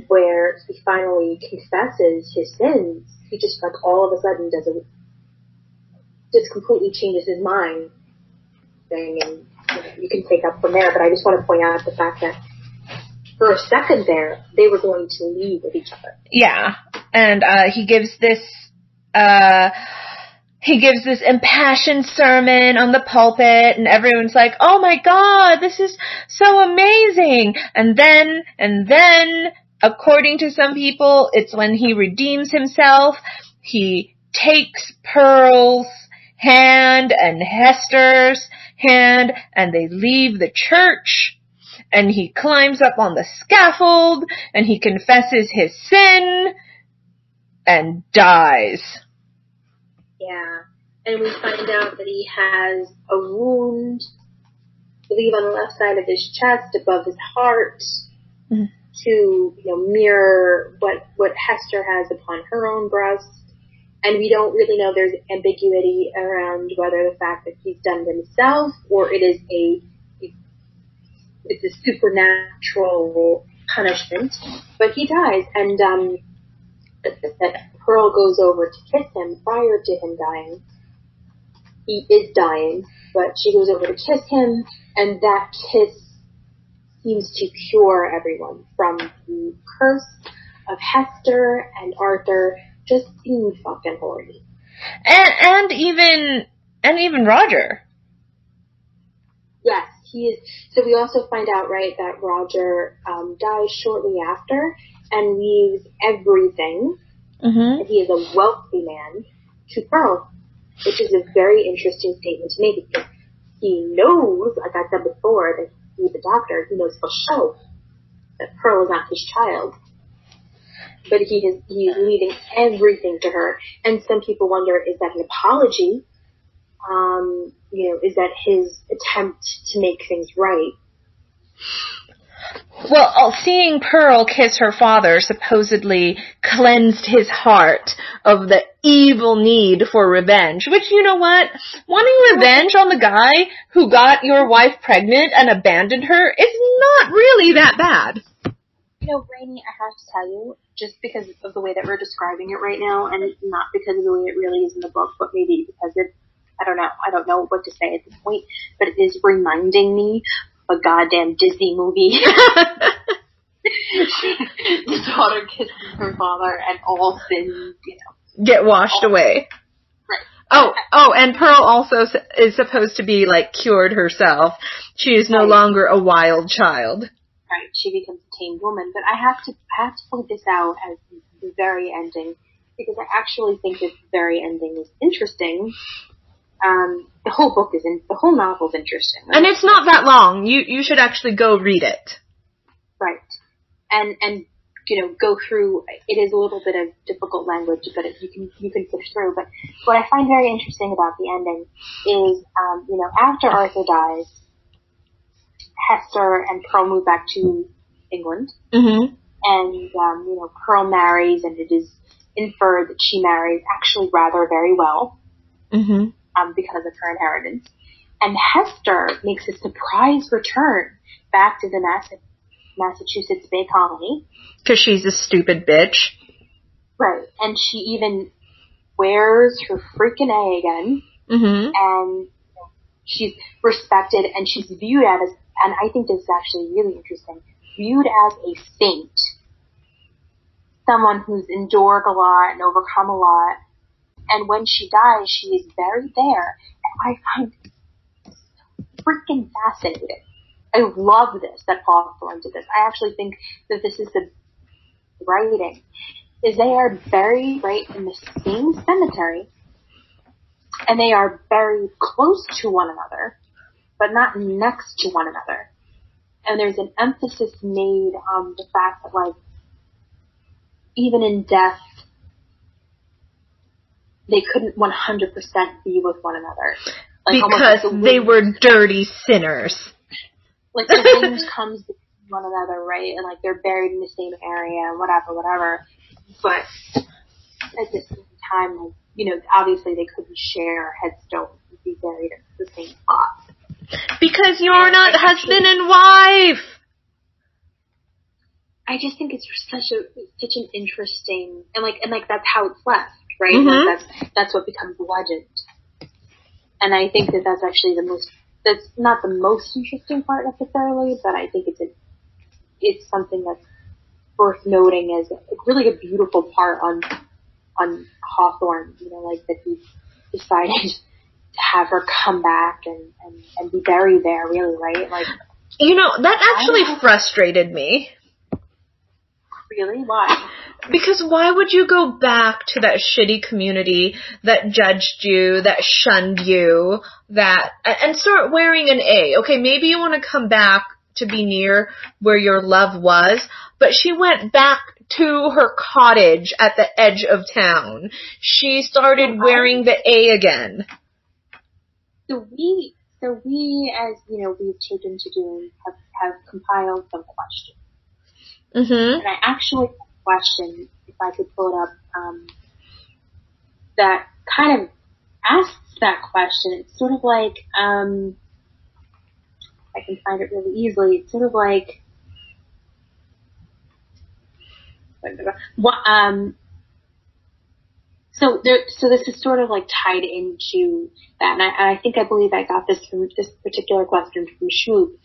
where he finally confesses his sins. He just like all of a sudden just completely changes his mind thing, and you can take up from there. But I just want to point out the fact that for a second there, they were going to leave with each other. Yeah, and he gives this impassioned sermon on the pulpit, and everyone's like, "Oh my God, this is so amazing!" And then, according to some people, it's when he redeems himself. He takes Pearl's hand and Hester's hand, and they leave the church. and he climbs up on the scaffold, and he confesses his sin, and dies. Yeah. And we find out that he has a wound, I believe on the left side of his chest, above his heart, to, mirror what Hester has upon her own breast. And we don't really know, there's ambiguity around whether the fact that he's done it himself or it's a supernatural punishment. But he dies, and that Pearl goes over to kiss him prior to him dying. He is dying, but she goes over to kiss him, and that kiss seems to cure everyone from the curse of Hester and Arthur just being fucking horny. And even Roger. Yes, he is. So we also find out, right, that Roger dies shortly after and leaves everything. And he is a wealthy man to Pearl, which is a very interesting statement to make because he knows, like I said before, that he's a doctor. He knows for sure that Pearl is not his child. But he is leaving everything to her. And some people wonder, is that an apology? Is that his attempt to make things right? Well, seeing Pearl kiss her father supposedly cleansed his heart of the evil need for revenge. Which, you know what? Wanting revenge on the guy who got your wife pregnant and abandoned her is not really that bad. Rainey, I have to tell you, just because of the way that we're describing it right now, and not because of the way it really is in the book, but maybe because I don't know what to say at this point, but it is reminding me of a goddamn Disney movie. The daughter kisses her father and all sins, get washed away. Right. Oh, and Pearl also is supposed to be, cured herself. She is no longer a wild child. Right, she becomes a tamed woman. But I have to point this out as the very ending, because I actually think this very ending is interesting. The whole novel's interesting. Right? And it's not that long. You should actually go read it. Right. And go through, it is a little bit of difficult language, but you can push through. But what I find very interesting about the ending is, after Arthur dies, Hester and Pearl move back to England. Mm-hmm. And, Pearl marries, and it is inferred that she marries actually rather very well. Mm-hmm. Because of her inheritance. And Hester makes a surprise return back to the Massachusetts Bay Colony. Because she's a stupid bitch. Right. And she even wears her freaking A again. Mm-hmm. And she's respected, and she's viewed as, and I think this is actually really interesting, viewed as a saint. Someone who's endured a lot and overcome a lot. And when she dies, she is buried there. And I find it freaking fascinating. I love this, that Hawthorne did this. I actually think that this is the writing. Is they are buried right in the same cemetery, and they are buried close to one another, but not next to one another. And there's an emphasis made on the fact that, even in death, they couldn't 100% be with one another. Because they were dirty sinners. The wind comes between one another, right? And, they're buried in the same area and whatever. But at the same time, obviously they couldn't share headstones and be buried at the same spot. Because you're not husband and wife! I just think it's such an interesting, and that's how it's left. Right? Mm-hmm. That's what becomes legend. And I think that that's actually that's not the most interesting part necessarily, but I think it's something that's worth noting as really a beautiful part on Hawthorne, that he decided to have her come back and be buried there, really, right? That actually frustrated me. Really? Why? Because why would you go back to that shitty community that judged you, that shunned you, and start wearing an A? Okay, maybe you want to come back to be near where your love was, but she went back to her cottage at the edge of town. She started wearing the A again. So we, as we've taken to doing, have compiled some questions. Mm-hmm. And I actually have a question, if I could pull it up, that kind of asks that question. It's sort of like, I can find it really easily. It's sort of like, so this is sort of like tied into that, and I believe I got this from this particular question from Schmoop.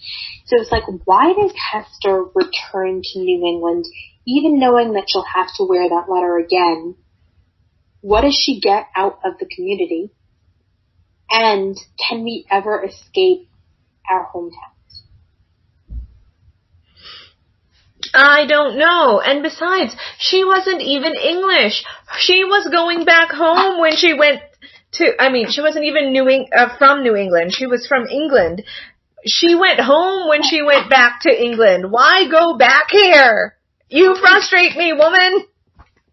So it's like, why does Hester return to New England, even knowing that she'll have to wear that letter again? What does she get out of the community? And can we ever escape our hometowns? I don't know. And besides, she wasn't even English. She was going back home when she went she wasn't even from New England. She was from England. She went home when she went back to England. Why go back here? You frustrate me, woman.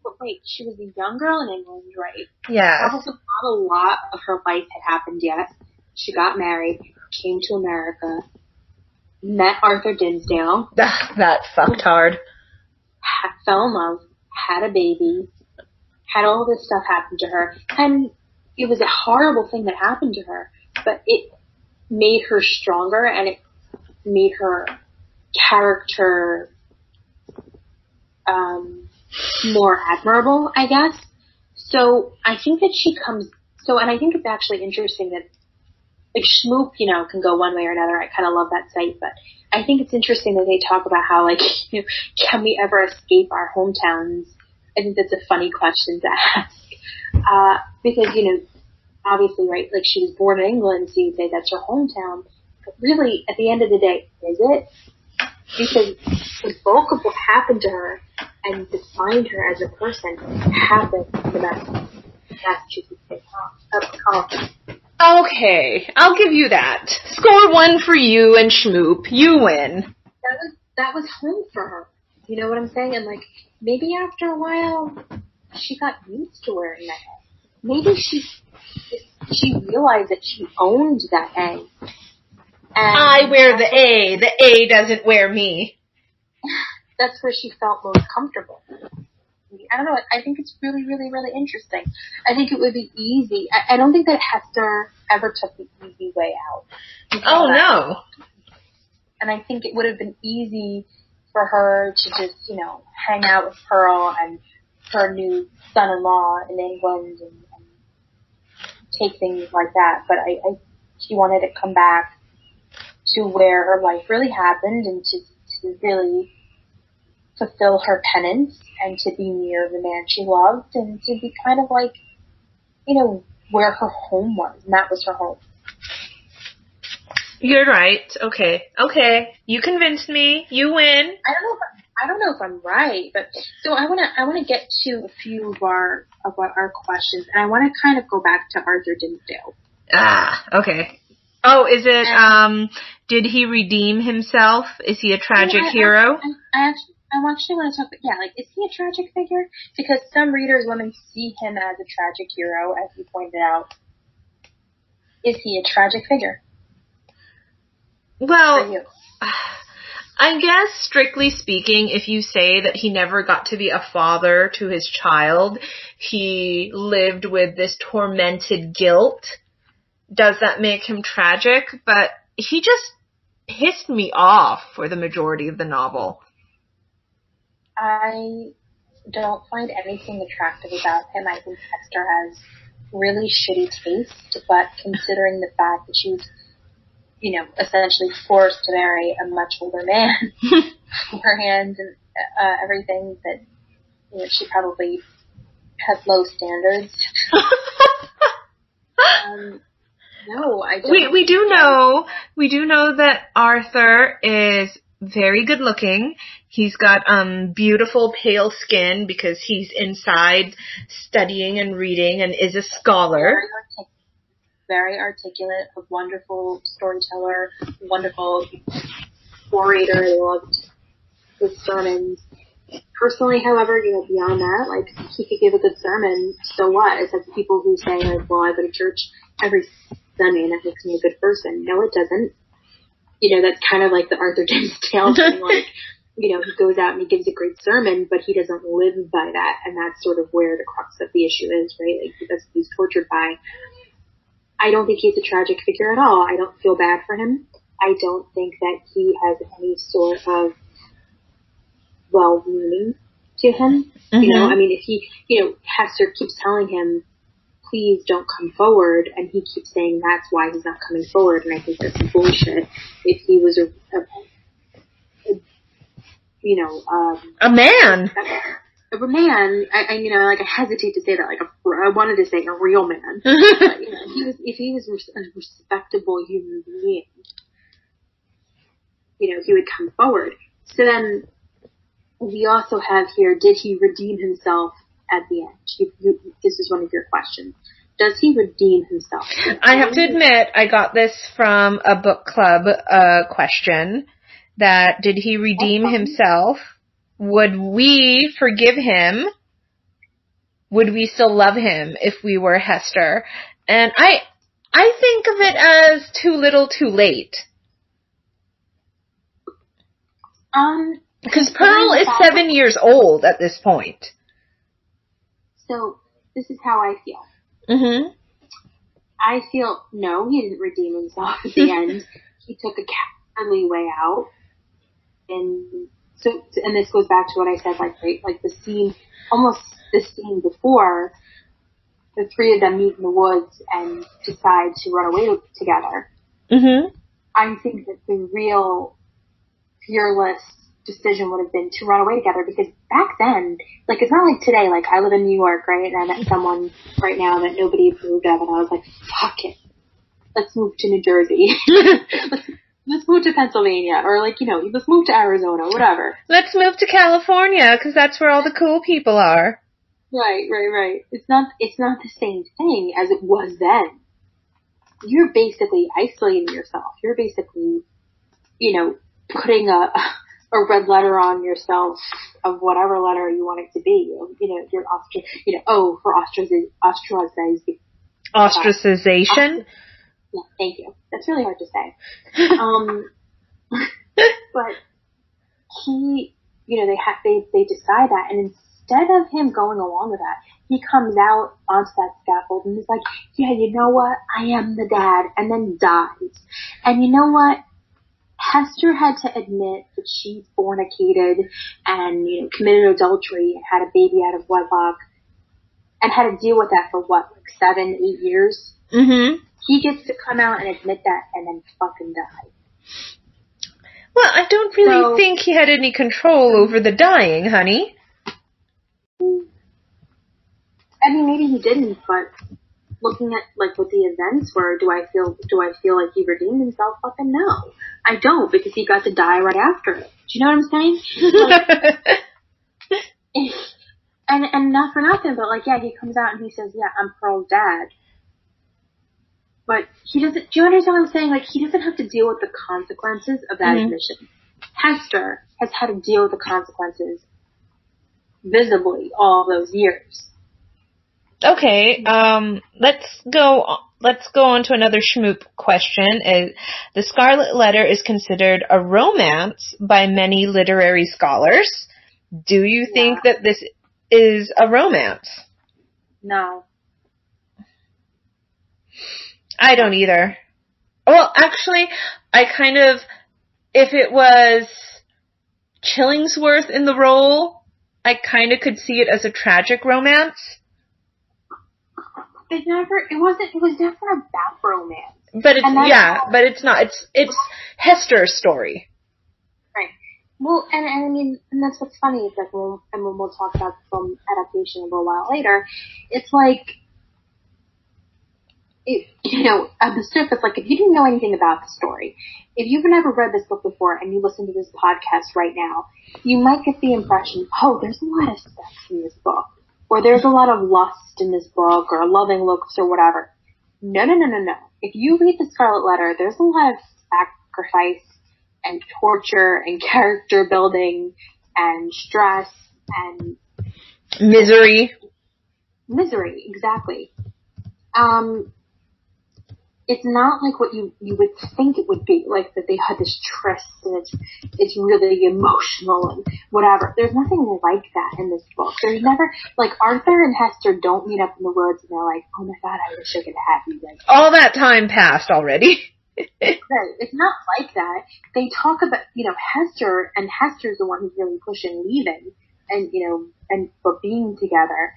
But wait, she was a young girl in England, right? Yeah. Also, not a lot of her life had happened yet. She got married, came to America, met Arthur Dimmesdale. That fucked hard. Fell in love, had a baby, had all this stuff happen to her. And it was a horrible thing that happened to her, but it made her stronger and it made her character more admirable, I guess. So I think that and I think it's actually interesting that, like, Schmoop, can go one way or another. I kind of love that site, but I think it's interesting that they talk about how, like, can we ever escape our hometowns? I think that's a funny question to ask. Because, obviously, right, like, she was born in England, so you'd say that's her hometown. But really, at the end of the day, is it? Because the bulk of what happened to her and defined her as a person happened in the Massachusetts College. Okay, I'll give you that. Score 1 for you and Schmoop. You win. That was home for her. You know what I'm saying? And, like, maybe after a while, she got used to wearing that A. Maybe she realized that she owned that A. And I wear the A. The A doesn't wear me. That's where she felt most comfortable. I don't know. I think it's really, really, really interesting. I think it would be easy. I don't think that Hester ever took the easy way out. Oh, no. And I think it would have been easy for her to just, hang out with Pearl and her new son-in-law in England and take things like that. But she wanted to come back to where her life really happened and to really fulfill her penance and to be near the man she loved and to be kind of like, where her home was. And that was her home. You're right. Okay. You convinced me. You win. I don't know if I'm right, but so I want to get to a few of our questions, and I want to kind of go back to Arthur Dimmesdale. Okay. Oh, is it, did he redeem himself? Is he a tragic hero? I actually want to talk, is he a tragic figure? Because some readers want to see him as a tragic hero, as you pointed out. Is he a tragic figure? Well, I guess, strictly speaking, if you say that he never got to be a father to his child, he lived with this tormented guilt, does that make him tragic? But he just pissed me off for the majority of the novel. I don't find anything attractive about him. I think Hester has really shitty taste, but considering the fact that she was, essentially forced to marry a much older man beforehand and everything, that, she probably has low standards. No, I don't. We do know that Arthur is very good looking. He's got beautiful pale skin because he's inside studying and reading and is a scholar. Very articulate, a wonderful storyteller, wonderful orator. They loved his sermons. Personally, however, beyond that, like, he could give a good sermon, so what? It's like the people who say, like, well, I go to church every Sunday and that makes me a good person. No, it doesn't. That's kind of like the Arthur Dimmesdale thing, like, he goes out and he gives a great sermon, but he doesn't live by that, and that's sort of where the crux of the issue is, right? Like, that's what he's tortured by. I don't think he's a tragic figure at all. I don't feel bad for him. I don't think that he has any sort of well-meaning to him. Mm-hmm. I mean, if he, Hester keeps telling him, please don't come forward, and he keeps saying that's why he's not coming forward, and I think that's bullshit. If he was a man. A man, I hesitate to say that, I wanted to say a real man. But, if he was a respectable human being, he would come forward. So then, we also have here, did he redeem himself at the end? This is one of your questions. Does he redeem himself? I have to admit, I got this from a book club question, that did he redeem himself? Would we forgive him? Would we still love him if we were Hester? And I think of it as too little too late. Because Pearl is 7 years old at this point. So, this is how I feel. Mm-hmm. I feel, no, he didn't redeem himself at the end. He took a cowardly way out. And this goes back to what I said, like the scene, almost the scene before, the three of them meet in the woods and decide to run away together. Mm-hmm. I think that the real fearless decision would have been to run away together, because back then, it's not like today, I live in New York, right, and I met someone right now that nobody approved of, and I was like, fuck it, let's move to New Jersey. let's move to Pennsylvania, or let's move to Arizona, whatever. Let's move to California, because that's where all the cool people are. Right. It's not the same thing as it was then. You're basically isolating yourself. You're basically, putting a red letter on yourself of whatever letter you want it to be. You're for ostracization. Yeah, thank you. That's really hard to say. But he, they decide that, and instead of him going along with that, he comes out onto that scaffold and is like, yeah, you know what? I am the dad, and then dies. And you know what? Hester had to admit that she fornicated and, committed adultery and had a baby out of wedlock and had to deal with that for 7, 8 years? Mm-hmm. He gets to come out and admit that and then fucking die. Well, I don't really think he had any control over the dying, honey. I mean, maybe he didn't, but looking at what the events were, do I feel like he redeemed himself? Fucking no. I don't, because he got to die right after it. Do you know what I'm saying? And not for nothing, but yeah, he comes out and he says, yeah, I'm Pearl's dad. But he doesn't, do you understand what I'm saying? He doesn't have to deal with the consequences of that admission. Hester has had to deal with the consequences visibly all those years. Okay, let's go on to another schmoop question. The Scarlet Letter is considered a romance by many literary scholars. Do you think that this is a romance? No. I don't either. Well, actually, if it was Chillingsworth in the role, I kind of could see it as a tragic romance. It was never about romance. But but it's not. It's Hester's story. Right. Well, and I mean, and that's what's funny is that when we'll talk about the film adaptation a little while later, it's at the surface, if you didn't know anything about the story, if you've never read this book before and you listen to this podcast right now, you might get the impression, oh, there's a lot of sex in this book. Or there's a lot of lust in this book, or loving looks, or whatever. No. If you read the Scarlet Letter, there's a lot of sacrifice and torture and character building and stress and misery. Misery, exactly. It's not like what you would think it would be, like that they had this tryst and it's really emotional and whatever. There's nothing like that in this book. There's never, like, Arthur and Hester don't meet up in the woods and they're like, oh my god, I wish I could have you. Like, all that time passed already. Right. It's not like that. They talk about, Hester's the one who's really pushing leaving and but being together.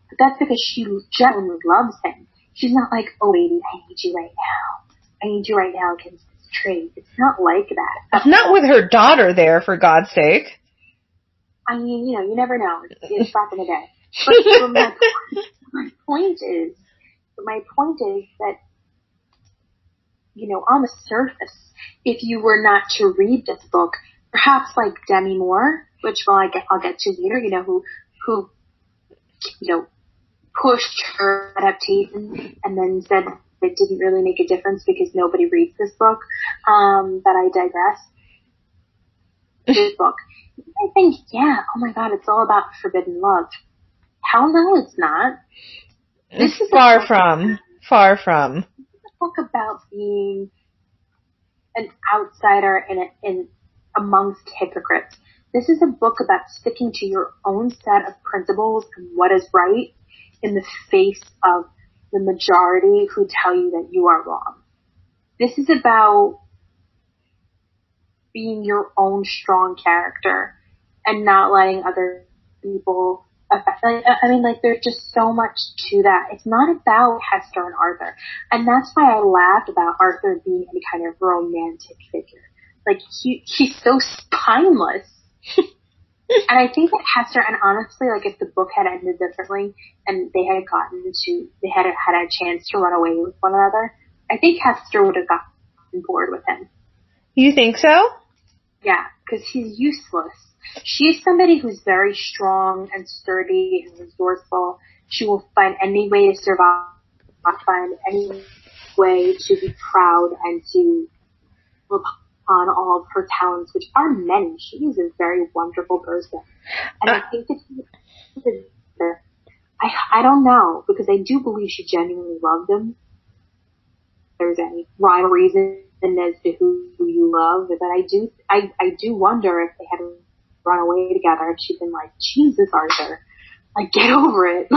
But that's because she genuinely loves him. She's not like, oh baby, I need you right now. I need you right now against this tree. It's not like that. Not with her daughter there, for God's sake. I mean, you never know. It's back in the day. But my point is that, on the surface, if you were not to read this book, perhaps like Demi Moore, which I'll get to later, who pushed her adaptation and then said it didn't really make a difference because nobody reads this book, that I digress. This book. I think, oh my god, it's all about forbidden love. Hell no, it's not. This is far from. This is a book about being an outsider in amongst hypocrites. This is a book about sticking to your own set of principles and what is right in the face of the majority who tell you that you are wrong. This is about being your own strong character and not letting other people affect. There's just so much to that. It's not about Hester and Arthur. And that's why I laughed about Arthur being any kind of romantic figure. Like, he's so spineless. And I think that Hester, and honestly, like, if the book had ended differently and they had had a chance to run away with one another, I think Hester would have gotten bored with him. You think so? Yeah, because he's useless. She's somebody who's very strong and sturdy and resourceful. She will find any way to survive, find any way to be proud and to look on all of her talents, which are many. She is a very wonderful person. And I think that I don't know, because I do believe she genuinely loved him. There's any rhyme or reason as to who you love, but I do wonder if they had run away together and she'd been like, Jesus, Arthur, like, get over it.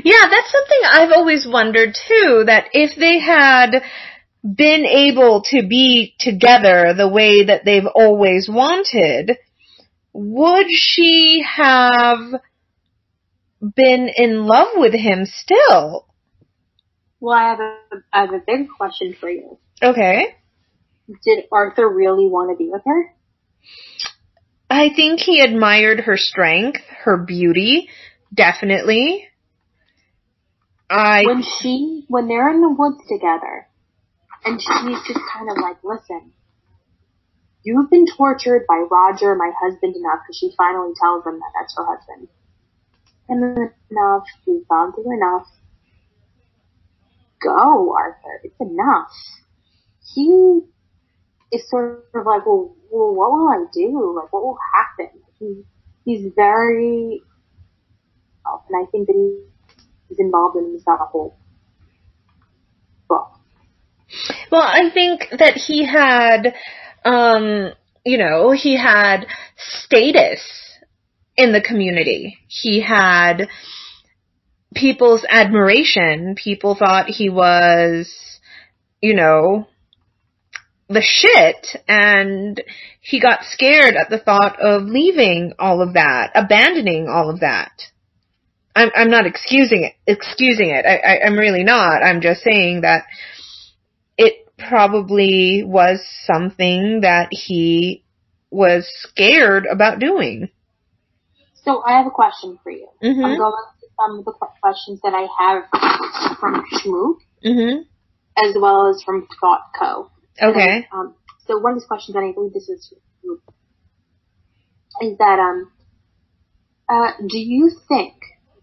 Yeah, that's something I've always wondered too, that if they had been able to be together the way that they've always wanted, would she have been in love with him still? Well, I have a big question for you. Okay. Did Arthur really want to be with her? I think he admired her strength, her beauty, definitely. When they're in the woods together, and she's just kind of like, listen, you've been tortured by Roger, my husband, enough, because she finally tells him that that's her husband. And enough, you've gone through enough. Go, Arthur, it's enough. He is sort of like, well, what will I do? Like, what will happen? He's very, and I think that he's involved in himself a whole book. Well, I think that he had, he had status in the community. He had people's admiration. People thought he was, the shit, and he got scared at the thought of leaving all of that, abandoning all of that. I'm not excusing it. I'm really not. I'm just saying that it probably was something that he was scared about doing. So I have a question for you. Mm-hmm. I'm going to some of the questions that I have from Schmook, as well as from Thought Co. Okay. So one of these questions, and I believe this is that, do you think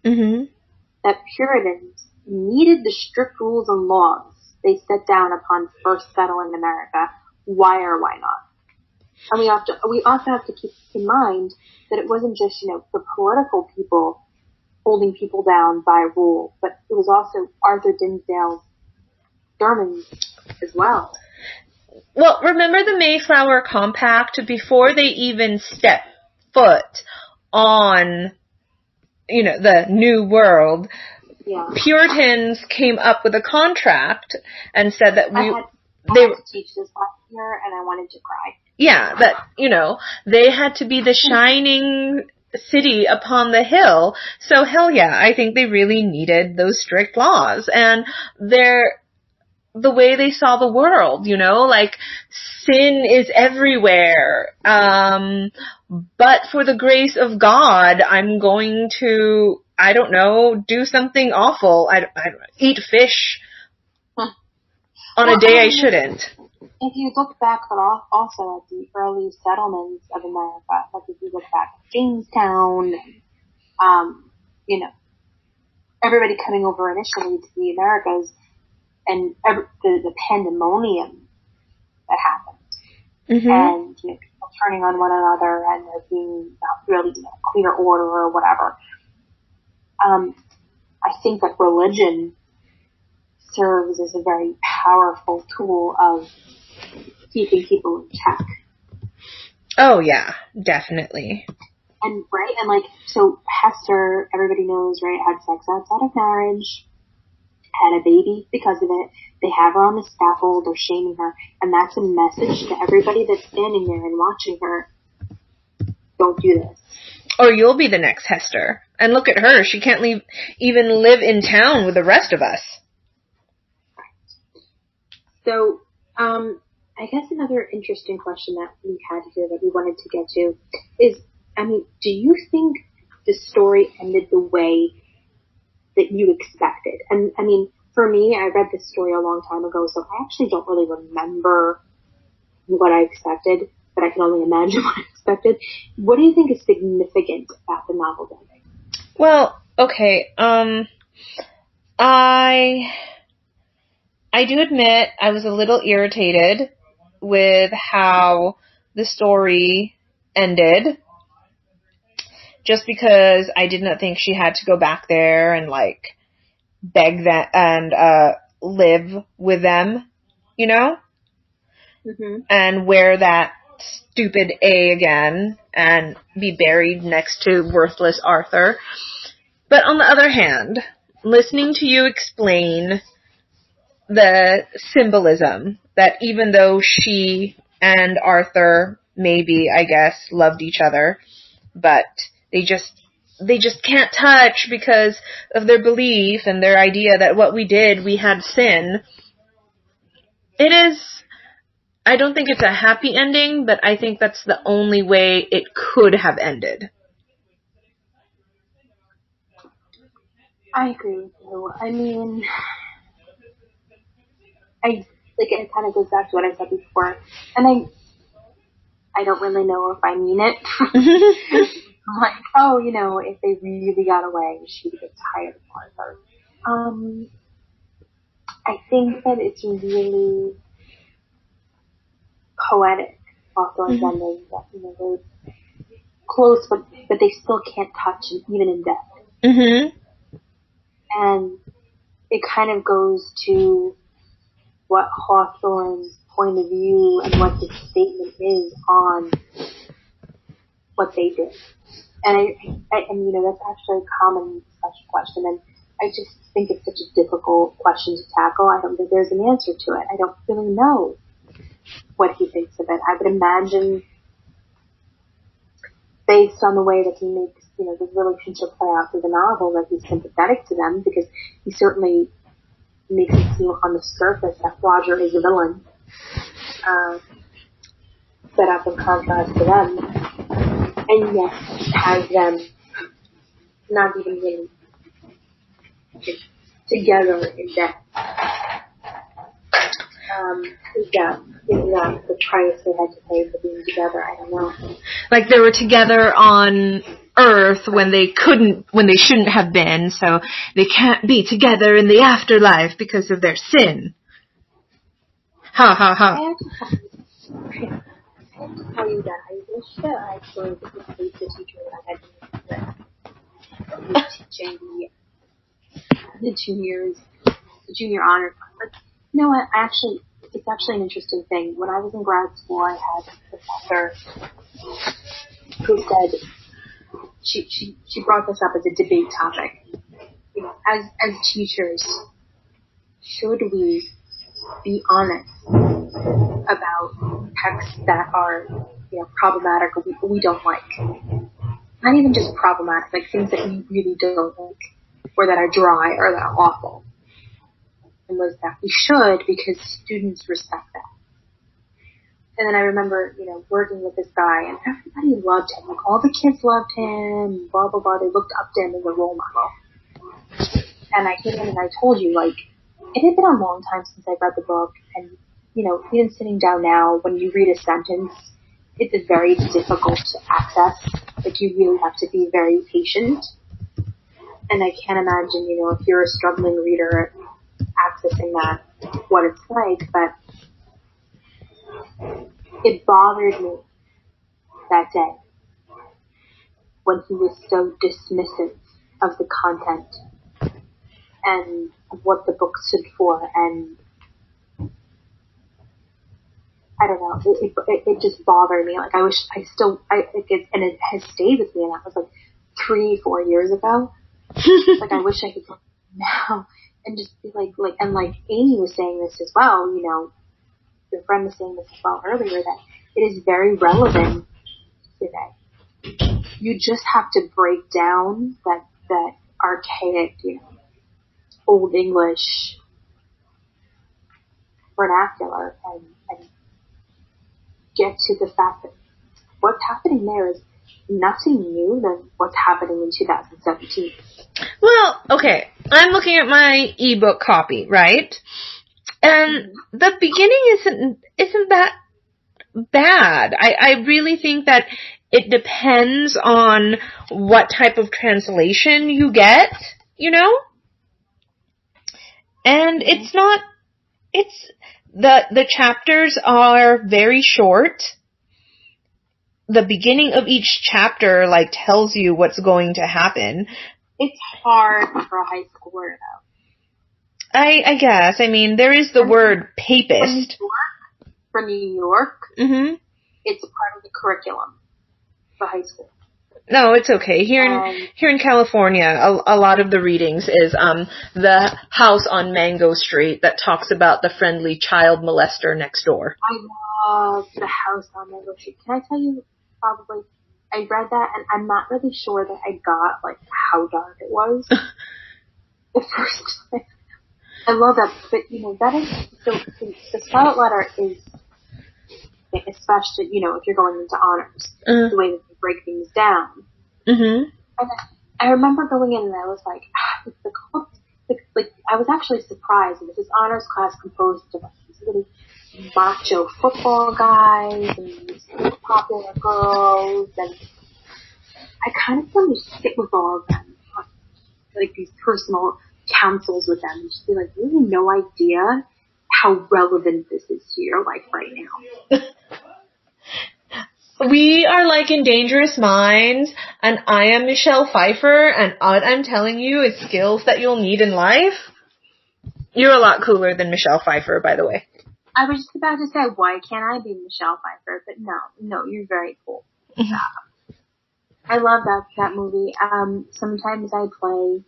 that Puritans needed the strict rules and laws they set down upon first settling America? Why or why not? And we also have to keep in mind that it wasn't just, the political people holding people down by rule, but it was also Arthur Dimmesdale's sermons as well. Well, remember the Mayflower Compact? Before they even step foot on, the New World, Puritans came up with a contract and said that I had to teach this last year, and I wanted to cry. Yeah, that, they had to be the shining city upon the hill. So hell yeah, I think they really needed those strict laws. And the way they saw the world, like sin is everywhere. But for the grace of God, I'm going to, I don't know, do something awful. I don't eat fish on a day I shouldn't. If you look back, but also at the early settlements of America, like if you look back at Jamestown, everybody coming over initially to the Americas, and the pandemonium that happened, and people turning on one another, and there being not really clear order or whatever. I think that religion serves as a very powerful tool of keeping people in check. Oh yeah, definitely. And so Hester, everybody knows, right, had sex outside of marriage, had a baby because of it. They have her on the scaffold, they're shaming her, and that's a message to everybody that's standing there and watching her. Don't do this. Or you'll be the next Hester. And look at her, she can't even live in town with the rest of us. So, I guess another interesting question that we had here that we wanted to get to is, do you think the story ended the way that you expected? And, for me, I read this story a long time ago, so I actually don't really remember what I expected, but I can only imagine what I expected. What do you think is significant about the novel's ending? Well, okay, I do admit I was a little irritated with how the story ended, just because I did not think she had to go back there and beg that and live with them, and wear that stupid A again and be buried next to worthless Arthur. But on the other hand, listening to you explain the symbolism that even though she and Arthur maybe, I guess, loved each other, but they just can't touch because of their belief and their idea that what we did, we had sin. I don't think it's a happy ending, but I think that's the only way it could have ended. I agree with you. It kind of goes back to what I said before, and I don't really know if I mean it. I'm like, if they really got away, she would get tired of Arthur. I think that it's really poetic, Hawthorne's ending, that, they're close, but they still can't touch, even in death. And it kind of goes to what Hawthorne's point of view and what his statement is on what they did. And that's actually a common discussion question, and I just think it's such a difficult question to tackle. I don't think there's an answer to it. I don't really know what he thinks of it. I would imagine, based on the way that he makes, the relationship play out through the novel, that he's sympathetic to them, because he certainly makes it seem on the surface that Roger is a villain, set up in contrast to them, and yet has them not even really together in death. Is that the price they had to pay for being together? I don't know. Like they were together on Earth when they shouldn't have been, so they can't be together in the afterlife because of their sin. Ha ha ha. tell you that I wish that I could replace the teacher that I had with teaching the junior honor class. Like, you know what? It's actually an interesting thing. When I was in grad school, I had a professor who said she brought this up as a debate topic. You know, as teachers, should we be honest about texts that are, you know, problematic or we don't like? Not even just problematic, like things that we really don't like, or that are dry, or that are awful. And was that we should, because students respect that. And then I remember, you know, working with this guy, and everybody loved him. Like, all the kids loved him, blah, blah, blah. They looked up to him as a role model. And I came in and I told you, like, it had been a long time since I read the book, and, you know, even sitting down now, when you read a sentence, it's very difficult to access. Like, you really have to be very patient. And I can't imagine, you know, if you're a struggling reader accessing that, what it's like, but it bothered me that day when he was so dismissive of the content and what the book stood for, and I don't know, it just bothered me. Like, I wish and it has stayed with me, and that was like 3-4 years ago. Like, I wish I could go now and just be like, and like Amy was saying this as well, you know, your friend was saying this as well earlier, that it is very relevant today. You just have to break down that archaic, you know, Old English vernacular and get to the fact that what's happening there is nothing new than what's happening in 2017. Well, okay, I'm looking at my ebook copy, right? And the beginning isn't that bad. I really think that it depends on what type of translation you get, you know? And the chapters are very short. The beginning of each chapter, like, tells you what's going to happen. It's hard for a high schooler, though. I guess. I mean, there is the word papist. For New York, mm-hmm. It's part of the curriculum for high school. No, it's okay. Here in California, a lot of the readings is the house on Mango Street that talks about the friendly child molester next door. I love the house on Mango Street. Can I tell you, probably, I read that, and I'm not really sure that I got, like, how dark it was the first time. I love that, but, you know, that is, so the Scarlet Letter is, especially, you know, if you're going into honors, the way that they break things down. Mm-hmm. And I remember going in and I was like, I was actually surprised. This is honors class composed of these really macho football guys and these popular girls, and I kind of wanted to sit with all of them, like these personal councils with them, and just be like, you have no idea how relevant this is to your life right now. We are like in Dangerous Minds, and I am Michelle Pfeiffer, and what I'm telling you is skills that you'll need in life. You're a lot cooler than Michelle Pfeiffer, by the way. I was just about to say, why can't I be Michelle Pfeiffer? But no, you're very cool. I love that movie. Sometimes I play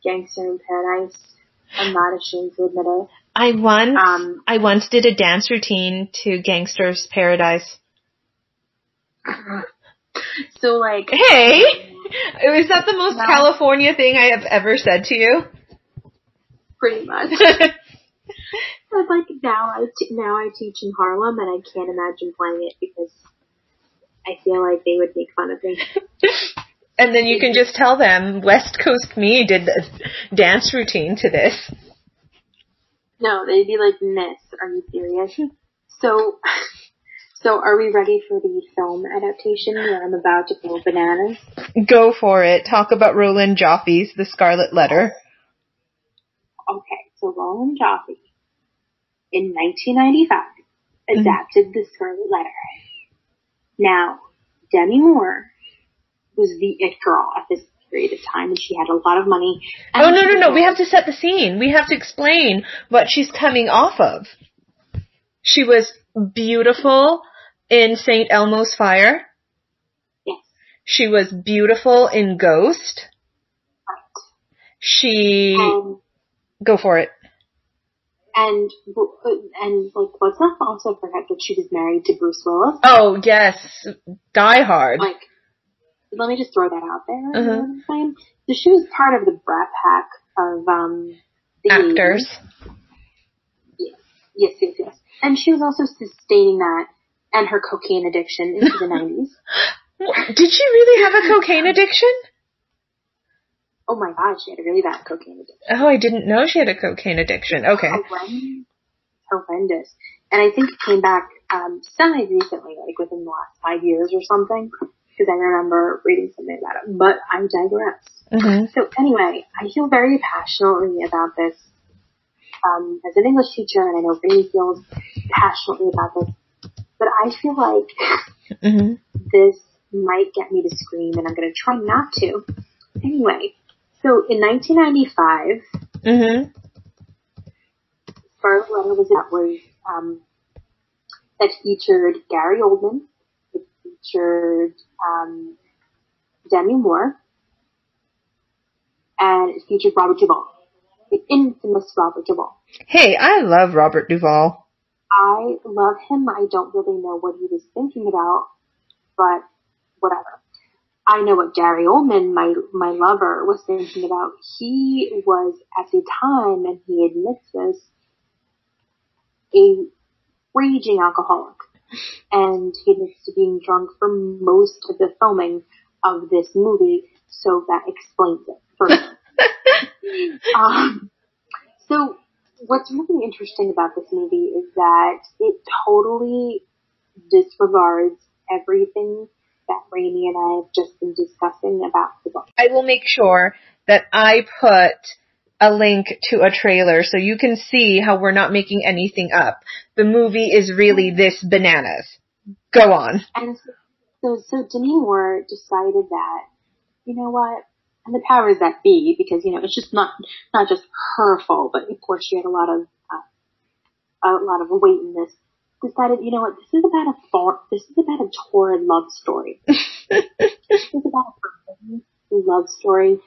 Gangster in Paradise. I'm not ashamed to admit it. I once did a dance routine to Gangster's Paradise. So, like... Hey! Is that the most California thing I have ever said to you? Pretty much. But, like, now I teach in Harlem, and I can't imagine playing it because I feel like they would make fun of me. And then you can just tell them, West Coast me did the dance routine to this. No, they'd be like, Miss, are you serious? So are we ready for the film adaptation where I'm about to go bananas? Go for it. Talk about Roland Joffe's The Scarlet Letter. Okay, so Roland Joffe, in 1995, adapted the Scarlet Letter. Now, Demi Moore was the it girl at this period of time, and she had a lot of money. Oh, no. We have to set the scene. We have to explain what she's coming off of. She was beautiful in St. Elmo's Fire. Yes. She was beautiful in Ghost. Right. Go for it. And like, let's not also forget that she was married to Bruce Willis. Oh, yes. Die Hard. Like, let me just throw that out there. You know what I'm saying? So she was part of the brat pack of, the actors. Yes. And she was also sustaining that and her cocaine addiction into the 90s. Did she really have a cocaine addiction? Oh my god, she had a really bad cocaine addiction. Oh, I didn't know she had a cocaine addiction. Okay. Horrendous. And I think it came back semi-recently, like within the last 5 years or something, because I remember reading something about it. But I digress. Mm-hmm. So anyway, I feel very passionately about this as an English teacher, and I know Rainey feels passionately about this. But I feel like this might get me to scream, and I'm going to try not to. Anyway, so in 1995, Scarlet Letter that featured Gary Oldman. It featured Demi Moore, and it featured Robert Duvall, the infamous Robert Duvall. Hey, I love Robert Duvall. I love him. I don't really know what he was thinking about, but whatever. I know what Gary Oldman, my lover, was thinking about. He was, at the time, and he admits this, a raging alcoholic. And he admits to being drunk for most of the filming of this movie, so that explains it for me. So what's really interesting about this movie is that it totally disregards everything that Rainey and I have just been discussing about the book. I will make sure that I put a link to a trailer so you can see how we're not making anything up. The movie is really this bananas. Go on. And so Demi Moore decided that, you know what, and the powers that be, because, you know, it's just not just her fault, but of course she had a lot of weight in this, decided, you know what, this is about a torrid love story. This is about a love story.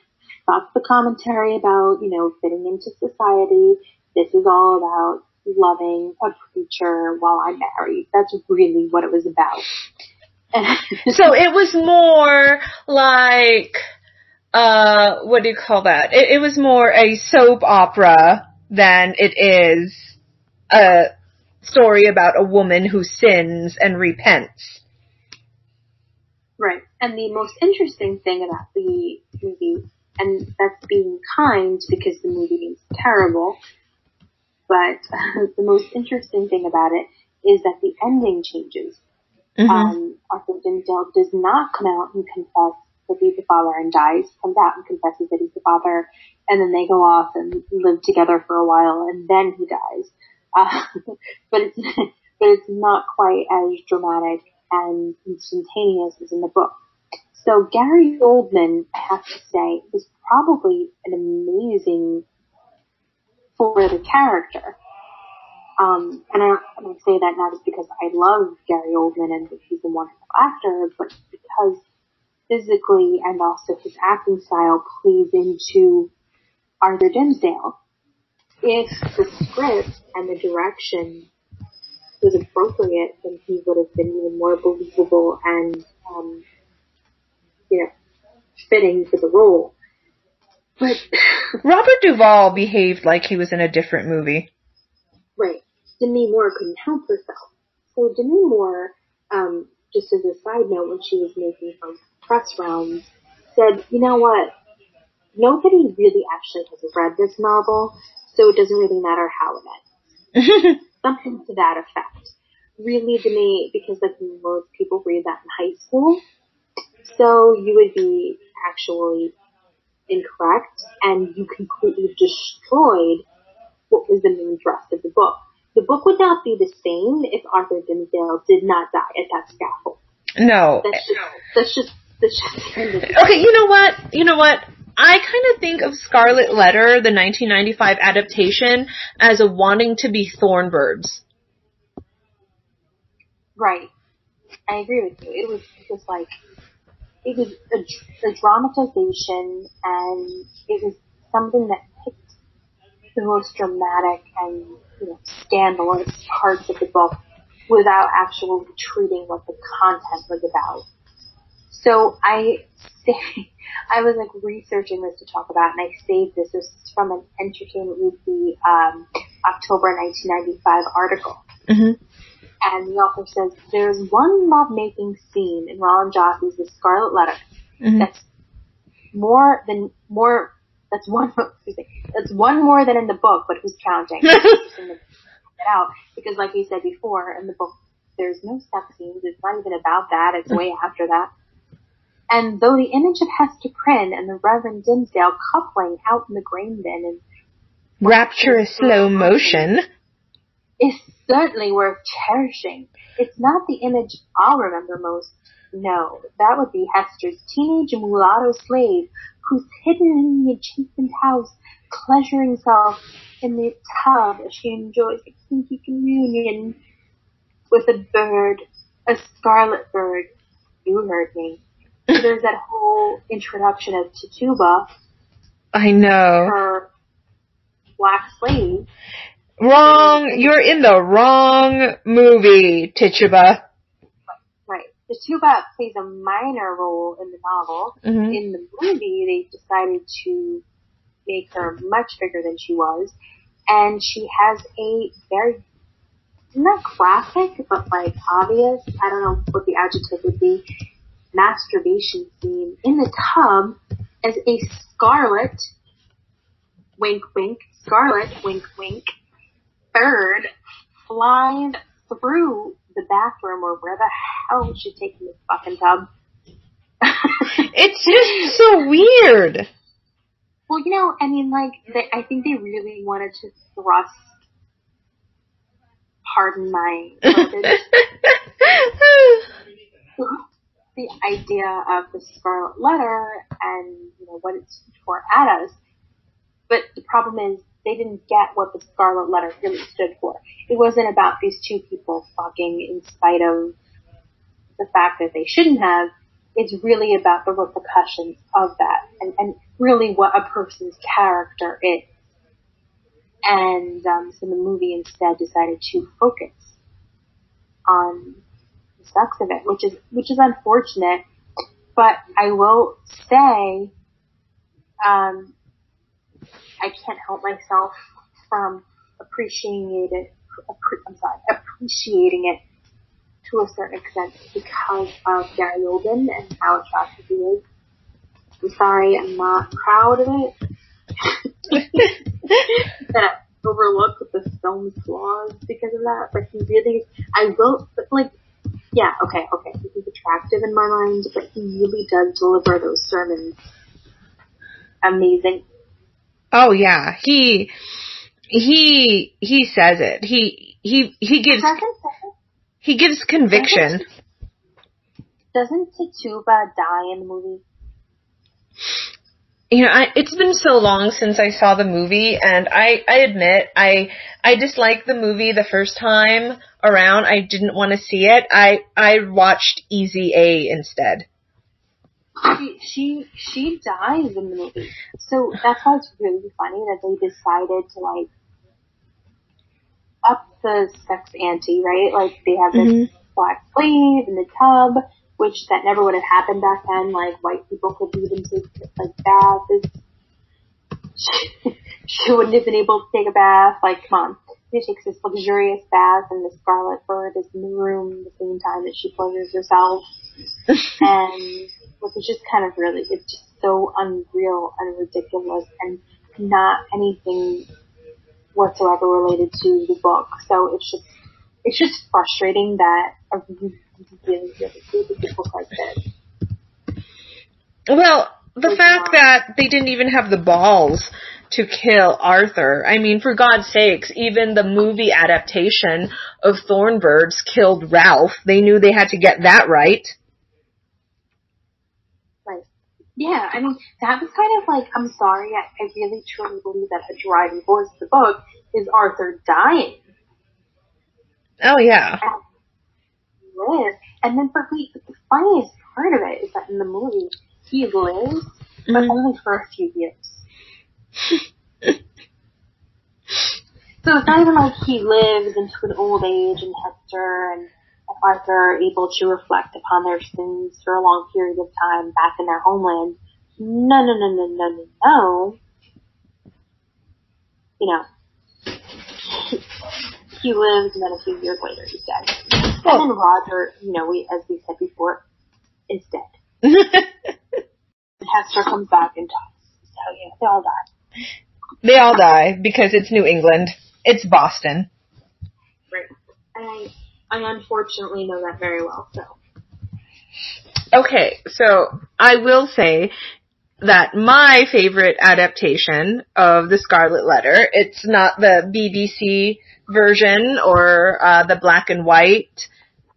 Fuck the commentary about, you know, fitting into society. This is all about loving a preacher while I'm married. That's really what it was about. So it was more like, what do you call that? It was more a soap opera than it is a story about a woman who sins and repents. Right. And the most interesting thing about the movie, and that's being kind because the movie is terrible, but the most interesting thing about it is that the ending changes. Arthur Dimmesdale does not come out and confess that he's the father and dies, comes out and confesses that he's the father, and then they go off and live together for a while, and then he dies. But it's not quite as dramatic and instantaneous as in the book. So Gary Oldman, I have to say, was probably an amazing for the character. And I say that not just because I love Gary Oldman and that he's a wonderful actor, but because physically and also his acting style plays into Arthur Dimmesdale. If the script and the direction was appropriate, then he would have been even more believable and, fitting for the role. But Robert Duvall behaved like he was in a different movie. Right. Demi Moore couldn't help herself. So Demi Moore, just as a side note, when she was making her press rounds, said, you know what? Nobody really actually has read this novel, so it doesn't really matter how it ends. Something to that effect. Really, Demi, because like most people read that in high school, so you would be actually incorrect, and you completely destroyed what was the main thrust of the book. the book would not be the same if Arthur Dimmesdale did not die at that scaffold. No. That's just okay, you know what? I kind of think of Scarlet Letter, the 1995 adaptation, as a wanting to be Thornbirds. Right. I agree with you. It was a dramatization, and it was something that picked the most dramatic and, scandalous parts of the book without actually treating what the content was about. So I was researching this to talk about, and I saved this. This is from an Entertainment Weekly October 1995 article. Mm-hmm. And the author says, there's one love-making scene in Roland Joffe's The Scarlet Letter that's one more than in the book, but who's counting? It out, because like you said before, in the book, there's no sex scenes. It's not even about that. It's way after that. And though the image of Hester Prynne and the Reverend Dimmesdale coupling out in the grain bin in rapturous slow motion is certainly worth cherishing, it's not the image I'll remember most. No, that would be Hester's teenage mulatto slave who's hidden in the adjacent house, pleasuring himself in the tub as she enjoys a kinky communion with a bird, a scarlet bird. You heard me. There's that whole introduction of Tituba. I know. Her black slave. Wrong. You're in the wrong movie, Tituba. Right. Tituba plays a minor role in the novel. Mm-hmm. In the movie, they decided to make her much bigger than she was. And she has a very, not graphic, but obvious, I don't know what the adjective would be, masturbation scene in the tub as a scarlet, wink wink, scarlet, wink wink, bird flies through the bathroom or where the hell she's taking this fucking tub. It's just so weird. Well, I think they really wanted to thrust, pardon my verbiage, the idea of the Scarlet Letter and, what it stood for at us. But the problem is they didn't get what the Scarlet Letter really stood for. It wasn't about these two people fucking in spite of the fact that they shouldn't have. It's really about the repercussions of that and really what a person's character is. And so the movie instead decided to focus on the sex of it, which is unfortunate. But I will say, I can't help myself from appreciating it to a certain extent because of Gary Oldman and how attractive he is. I'm sorry, I'm not proud of it. That I overlook the film's flaws because of that, but he really, he's attractive in my mind, but he really does deliver those sermons amazing. Oh yeah, he says it. He gives conviction. Doesn't Tituba die in the movie? It's been so long since I saw the movie, and I admit, I disliked the movie the first time around. I didn't want to see it. I watched Easy A instead. She dies in the movie. So that's why it's really funny that they decided to, up the sex ante, right? They have this black slave in the tub, which that never would have happened back then. White people could even take, baths. She wouldn't have been able to take a bath. Come on. She takes this luxurious bath, and the Scarlet Bird is in the room at the same time that she pleasures herself. And it's just kind of really, it's just so unreal and ridiculous and not anything whatsoever related to the book. So it's just frustrating that a really, really, really good book like this. Well, the fact that they didn't even have the balls to kill Arthur. I mean, for God's sakes, even the movie adaptation of Thornbirds killed Ralph. They knew they had to get that right. Right. Yeah, I mean, that was kind of like, I'm sorry, I really truly believe that the driving force of the book is Arthur dying. Oh, yeah. Lives. And then the funniest part of it is that in the movie, he lives, but only for a few years. So it's not even like he lives into an old age and Hester and Arthur are able to reflect upon their sins for a long period of time back in their homeland. No. You know, he lives and then a few years later he's dead. And then Roger, you know, as we said before, is dead. And Hester comes back and talks. So yeah, they all die. They all die because it's New England. It's Boston. Right. And I unfortunately know that very well, so. Okay, so I will say that my favorite adaptation of the Scarlet Letter, it's not the BBC version or the black and white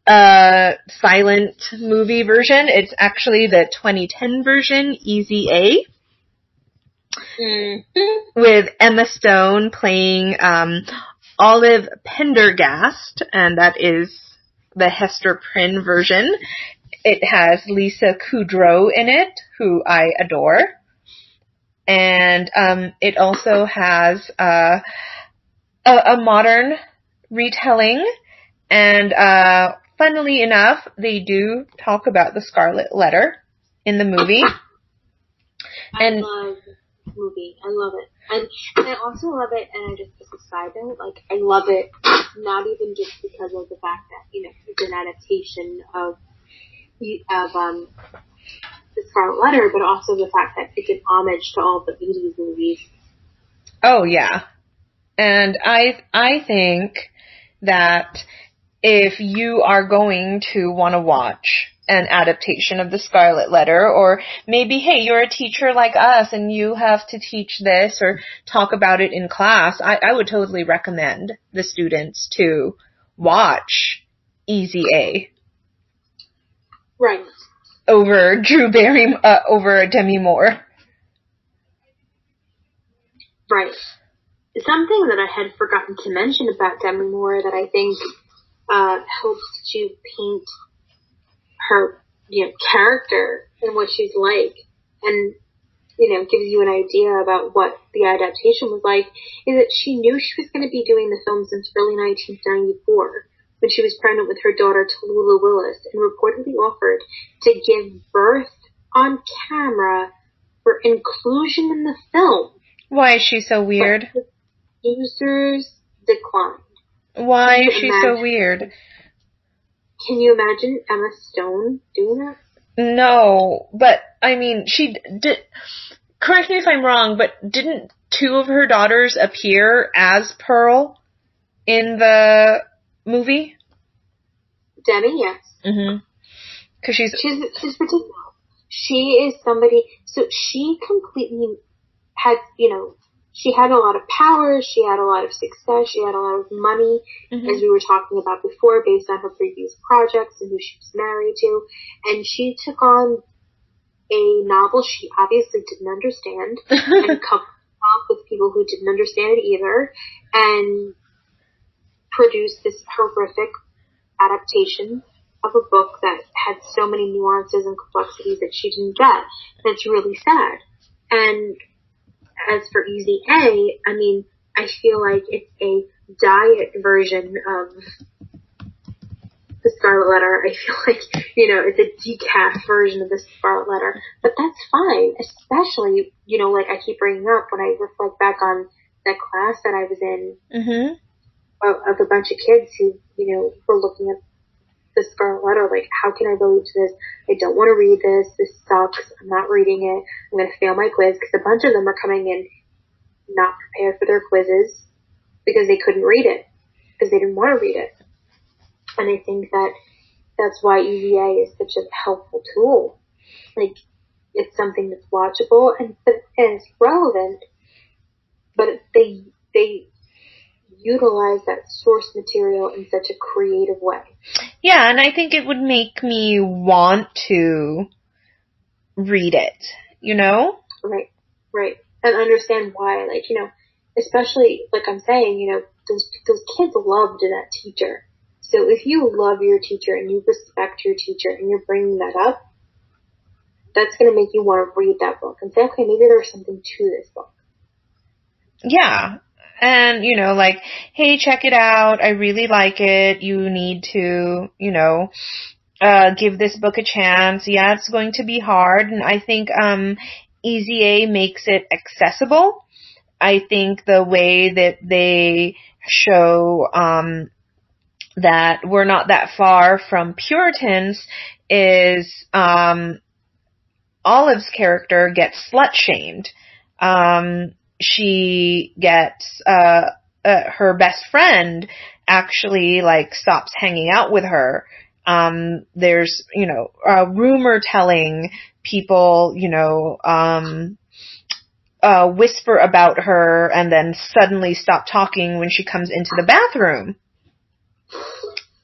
silent movie version. It's actually the 2010 version, Easy A. With Emma Stone playing Olive Pendergast, and that is the Hester Prynne version. It has Lisa Kudrow in it, who I adore. And it also has a modern retelling, and funnily enough, they do talk about the Scarlet Letter in the movie. I love the movie. I love it. And I also love it, and just as a side note, like, I love it not even just because of the fact that, you know, it's an adaptation of the Scarlet Letter, but also the fact that it's an homage to all the 80s movies. Oh, yeah. And I think that if you are going to want to watch an adaptation of the Scarlet Letter, or maybe, hey, you're a teacher like us and you have to teach this or talk about it in class, I would totally recommend the students to watch Easy A. Right. Over over Demi Moore. Right. Something that I had forgotten to mention about Demi Moore that I think helps to paint her, you know, character and what she's like, and, you know, gives you an idea about what the adaptation was like, is that she knew she was going to be doing the film since early 1994, when she was pregnant with her daughter Tallulah Willis, and reportedly offered to give birth on camera for inclusion in the film. Why is she so weird? But the producers declined. Why is she so weird? Can you imagine Emma Stone doing that? No, but, I mean, she did, correct me if I'm wrong, but didn't two of her daughters appear as Pearl in the movie? Demi, yes. Mm-hmm. Cause she's particular. She is somebody, so she completely had, you know, she had a lot of power, she had a lot of success, she had a lot of money, as we were talking about before, based on her previous projects and who she was married to. And she took on a novel she obviously didn't understand, and coupled herself with people who didn't understand it either, and produced this horrific adaptation of a book that had so many nuances and complexities that she didn't get. And it's really sad. And as for Easy A, I mean, I feel like it's a diet version of the Scarlet Letter. I feel like, you know, it's a decaf version of the Scarlet Letter. But that's fine, especially, you know, like I keep bringing up when I reflect back on that class that I was in, of a bunch of kids who, you know, were looking at the Scarlet Letter, like, how can I relate to this? I don't want to read this. This sucks. I'm not reading it. I'm going to fail my quiz, because a bunch of them are coming in not prepared for their quizzes because they couldn't read it, because they didn't want to read it. And I think that that's why EVA is such a helpful tool. Like, it's something that's watchable and it's relevant but they utilize that source material in such a creative way. Yeah, and I think it would make me want to read it, you know? Right. And understand why, like, you know, especially, like I'm saying, you know, those kids loved that teacher. So if you love your teacher and you respect your teacher and you're bringing that up, that's going to make you want to read that book and say, okay, maybe there's something to this book. Yeah. And, you know, like, hey, check it out. I really like it. You need to, you know, give this book a chance. Yeah, it's going to be hard. And I think, Easy A makes it accessible. I think the way that they show, that we're not that far from Puritans is, Olive's character gets slut-shamed. She gets, her best friend actually, like, stops hanging out with her. There's, you know, rumor telling people, you know, whisper about her and then suddenly stop talking when she comes into the bathroom.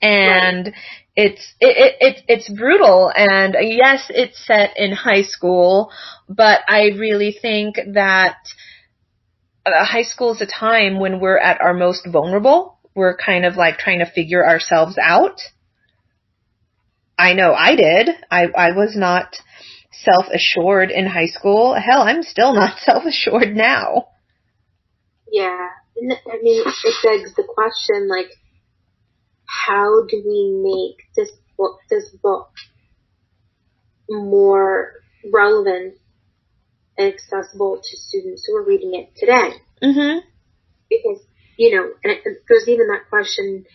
And it's brutal, and yes, it's set in high school, but I really think that high school is a time when we're at our most vulnerable. We're kind of like trying to figure ourselves out. I know I did. I was not self-assured in high school. Hell, I'm still not self-assured now. Yeah. I mean, it begs the question, like, how do we make this book more relevant and accessible to students who are reading it today? Mm-hmm. Because, you know, and there's even that question,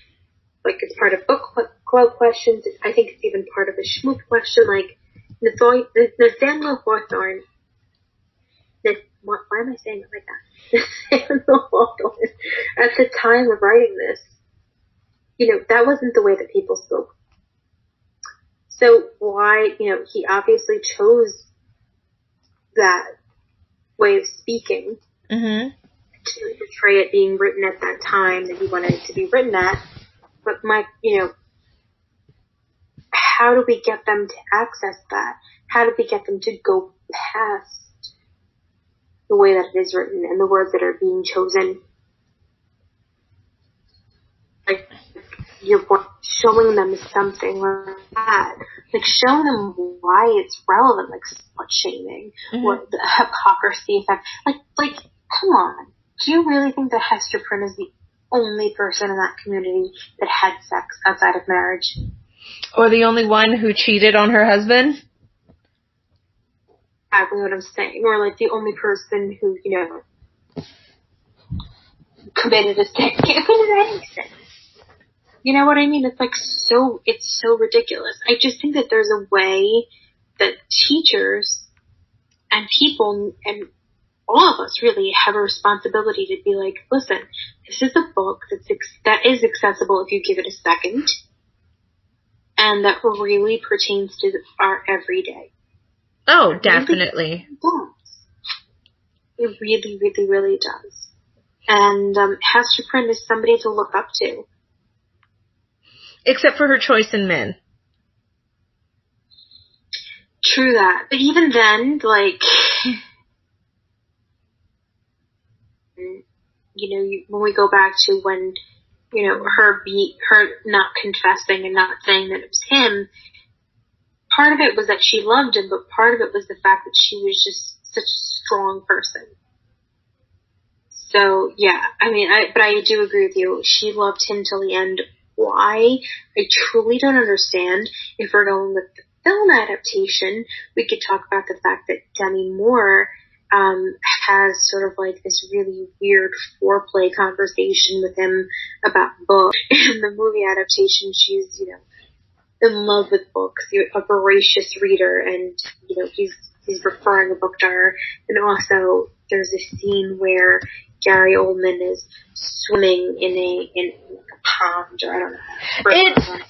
like, it's part of book club questions. I think it's even part of a schmoop question, like, Nathaniel Hawthorne. Why am I saying it like that? Nathaniel Hawthorne, at the time of writing this, you know, that wasn't the way that people spoke. So why, you know, he obviously chose that way of speaking Mm-hmm. to portray it being written at that time that he wanted it to be written at. But you know, how do we get them to access that? How do we get them to go past the way that it is written and the words that are being chosen? Like, your point, showing them something like that. Like, showing them why it's relevant, like slut-shaming, or the hypocrisy effect. Like, come on. Do you really think that Hester Prynne is the only person in that community that had sex outside of marriage? Or the only one who cheated on her husband? Exactly what I'm saying. Or, like, the only person who, you know, committed a sex. Can't put it any sense. You know what I mean? It's like it's so ridiculous. I just think that there's a way that teachers and people and all of us really have a responsibility to be like, listen, this is a book that is accessible if you give it a second, and that really pertains to our everyday. Oh, definitely. It really, really, really does. And Hester Prynne is somebody to look up to. Except for her choice in men. True that. But even then, like, you know, when we go back to when, you know, her not confessing and not saying that it was him, part of it was that she loved him, but part of it was the fact that she was just such a strong person. So, yeah, I mean, but I do agree with you. She loved him till the end. Why? I truly don't understand. If we're going with the film adaptation, we could talk about the fact that Demi Moore has sort of like this really weird foreplay conversation with him about books. In the movie adaptation, she's, you know, in love with books, a voracious reader, and, you know, he's referring a book to her. And also, there's a scene where Gary Oldman is swimming in a pond, or I don't know.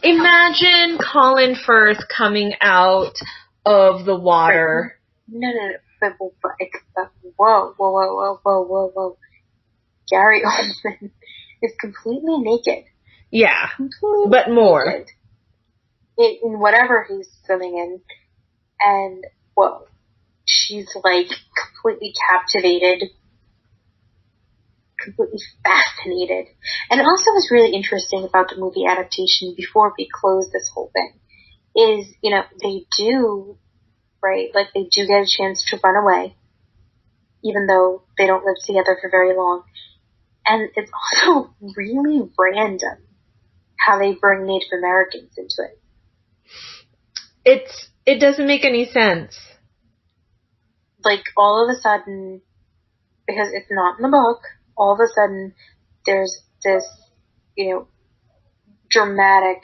Imagine Colin Firth coming out of the water. No. But whoa. Gary Oldman is completely naked. Yeah, Completely but more. Naked. In whatever he's swimming in. And, well, she's, like, completely captivated, completely fascinated. And also what's really interesting about the movie adaptation, before we close this whole thing, is, you know, they do, right, like, they do get a chance to run away, even though they don't live together for very long. And it's also really random how they bring Native Americans into it. It doesn't make any sense. Like, all of a sudden, because it's not in the book, all of a sudden, there's this, you know, dramatic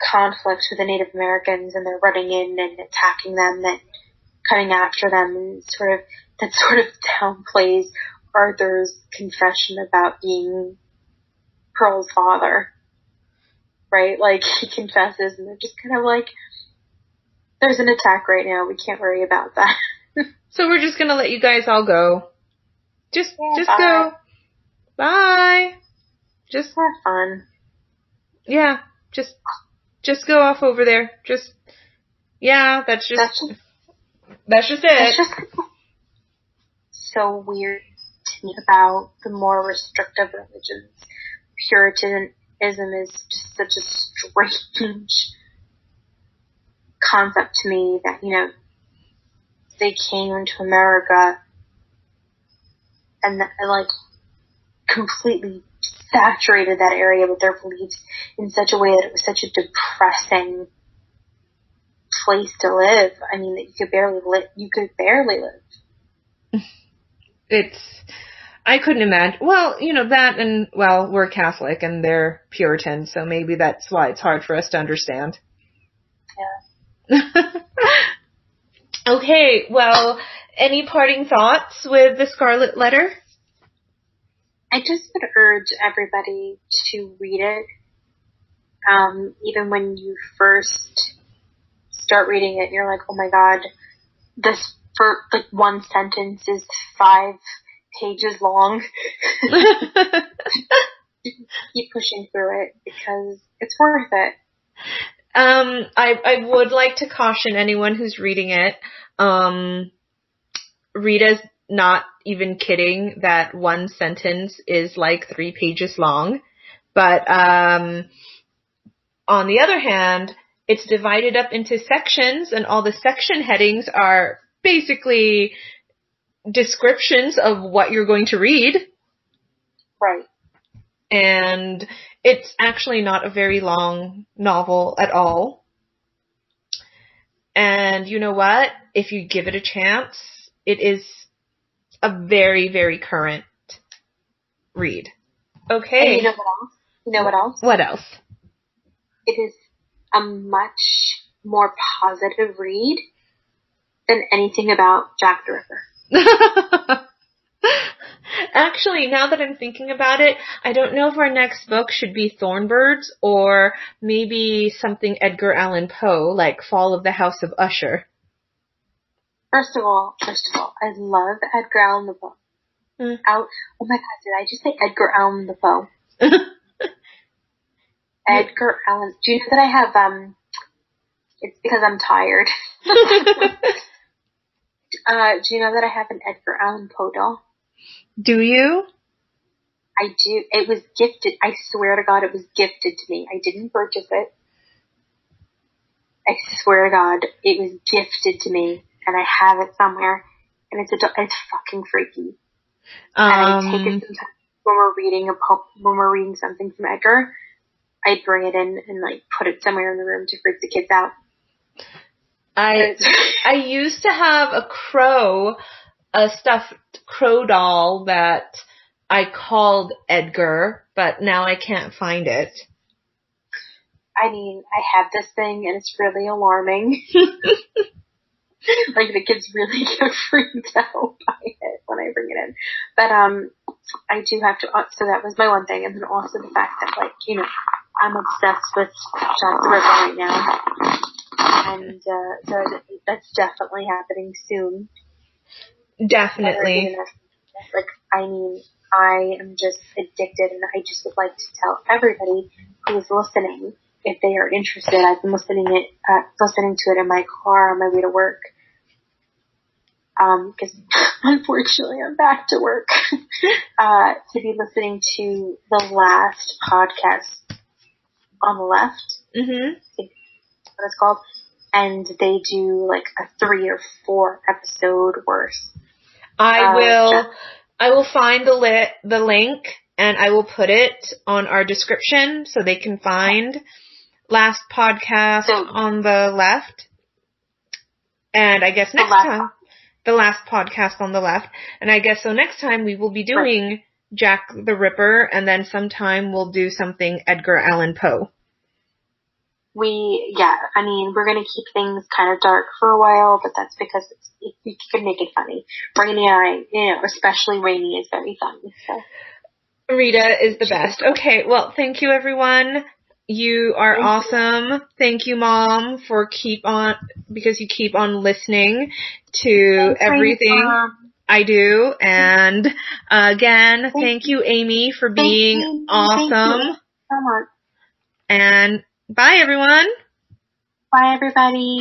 conflict with the Native Americans, and they're running in and attacking them and coming after them, and that sort of downplays Arthur's confession about being Pearl's father. Right? Like, he confesses, and they're just kind of like, there's an attack right now, we can't worry about that. So we're just gonna let you guys all go. Just bye. go. Bye. Just have fun. Yeah, just go off over there. That's just it. It's just so weird to me about the more restrictive religions. Puritanism is just such a strange concept to me that, you know, they came into America and like completely saturated that area with their beliefs in such a way that it was such a depressing place to live. I mean, that you could barely live. I couldn't imagine. Well, you know, that and, well, we're Catholic and they're Puritan, so maybe that's why it's hard for us to understand. Yeah. Okay, well, any parting thoughts with the Scarlet Letter? I just would urge everybody to read it. Even when you first start reading it, you're like, oh my god, this for like one sentence is 5 pages long. Keep pushing through it because it's worth it. I would like to caution anyone who's reading it. Rita's not even kidding that one sentence is like 3 pages long. But, on the other hand, it's divided up into sections, and all the section headings are basically descriptions of what you're going to read. Right. And it's actually not a very long novel at all. And you know what? If you give it a chance, it is a very, very current read. Okay. And you know what else? What else? It is a much more positive read than anything about Jack the Ripper. Actually, now that I'm thinking about it, I don't know if our next book should be Thornbirds or maybe something Edgar Allan Poe, like Fall of the House of Usher. First of all, I love Edgar Allan Poe. Oh my god, did I just say Edgar Allan Poe? Edgar Allan. Do you know that I have, it's because I'm tired. Do you know that I have an Edgar Allan Poe doll? Do you? I do. It was gifted. I swear to God, it was gifted to me. I didn't purchase it. I swear to God, it was gifted to me, and I have it somewhere. And it's fucking freaky. And I take it sometimes when we're reading something from Edgar. I bring it in and like put it somewhere in the room to freak the kids out. I used to have a stuffed crow doll that I called Edgar, but now I can't find it. I mean, I have this thing and it's really alarming. Like the kids really get freaked out by it when I bring it in. But I do have to, so that was my one thing, and then also the fact that, like, you know, I'm obsessed with Jack the Ripper right now. And so that's definitely happening soon. Definitely. Like, I mean, I am just addicted, and I just would like to tell everybody who is listening, if they are interested. I've been listening to it in my car on my way to work. Because unfortunately I'm back to work, to be listening to the last podcast on the left. Mm-hmm. That's what it's called. And they do like a 3 or 4 episode worth. I will find the link and I will put it on our description so they can find last podcast on the left. And I guess next time. The last podcast on the left. And I guess so next time we will be doing Jack the Ripper, and then sometime we'll do something Edgar Allan Poe. We're going to keep things kind of dark for a while, but that's because we can make it funny. Rainey and I, especially Rainey is very funny. So. Rita is the best. Okay, well, thank you everyone. You are awesome. Thank you, Mom, because you keep on listening to everything I do. And again, thank you, Amy, for being awesome. Thank you so much. And bye, everyone. Bye, everybody.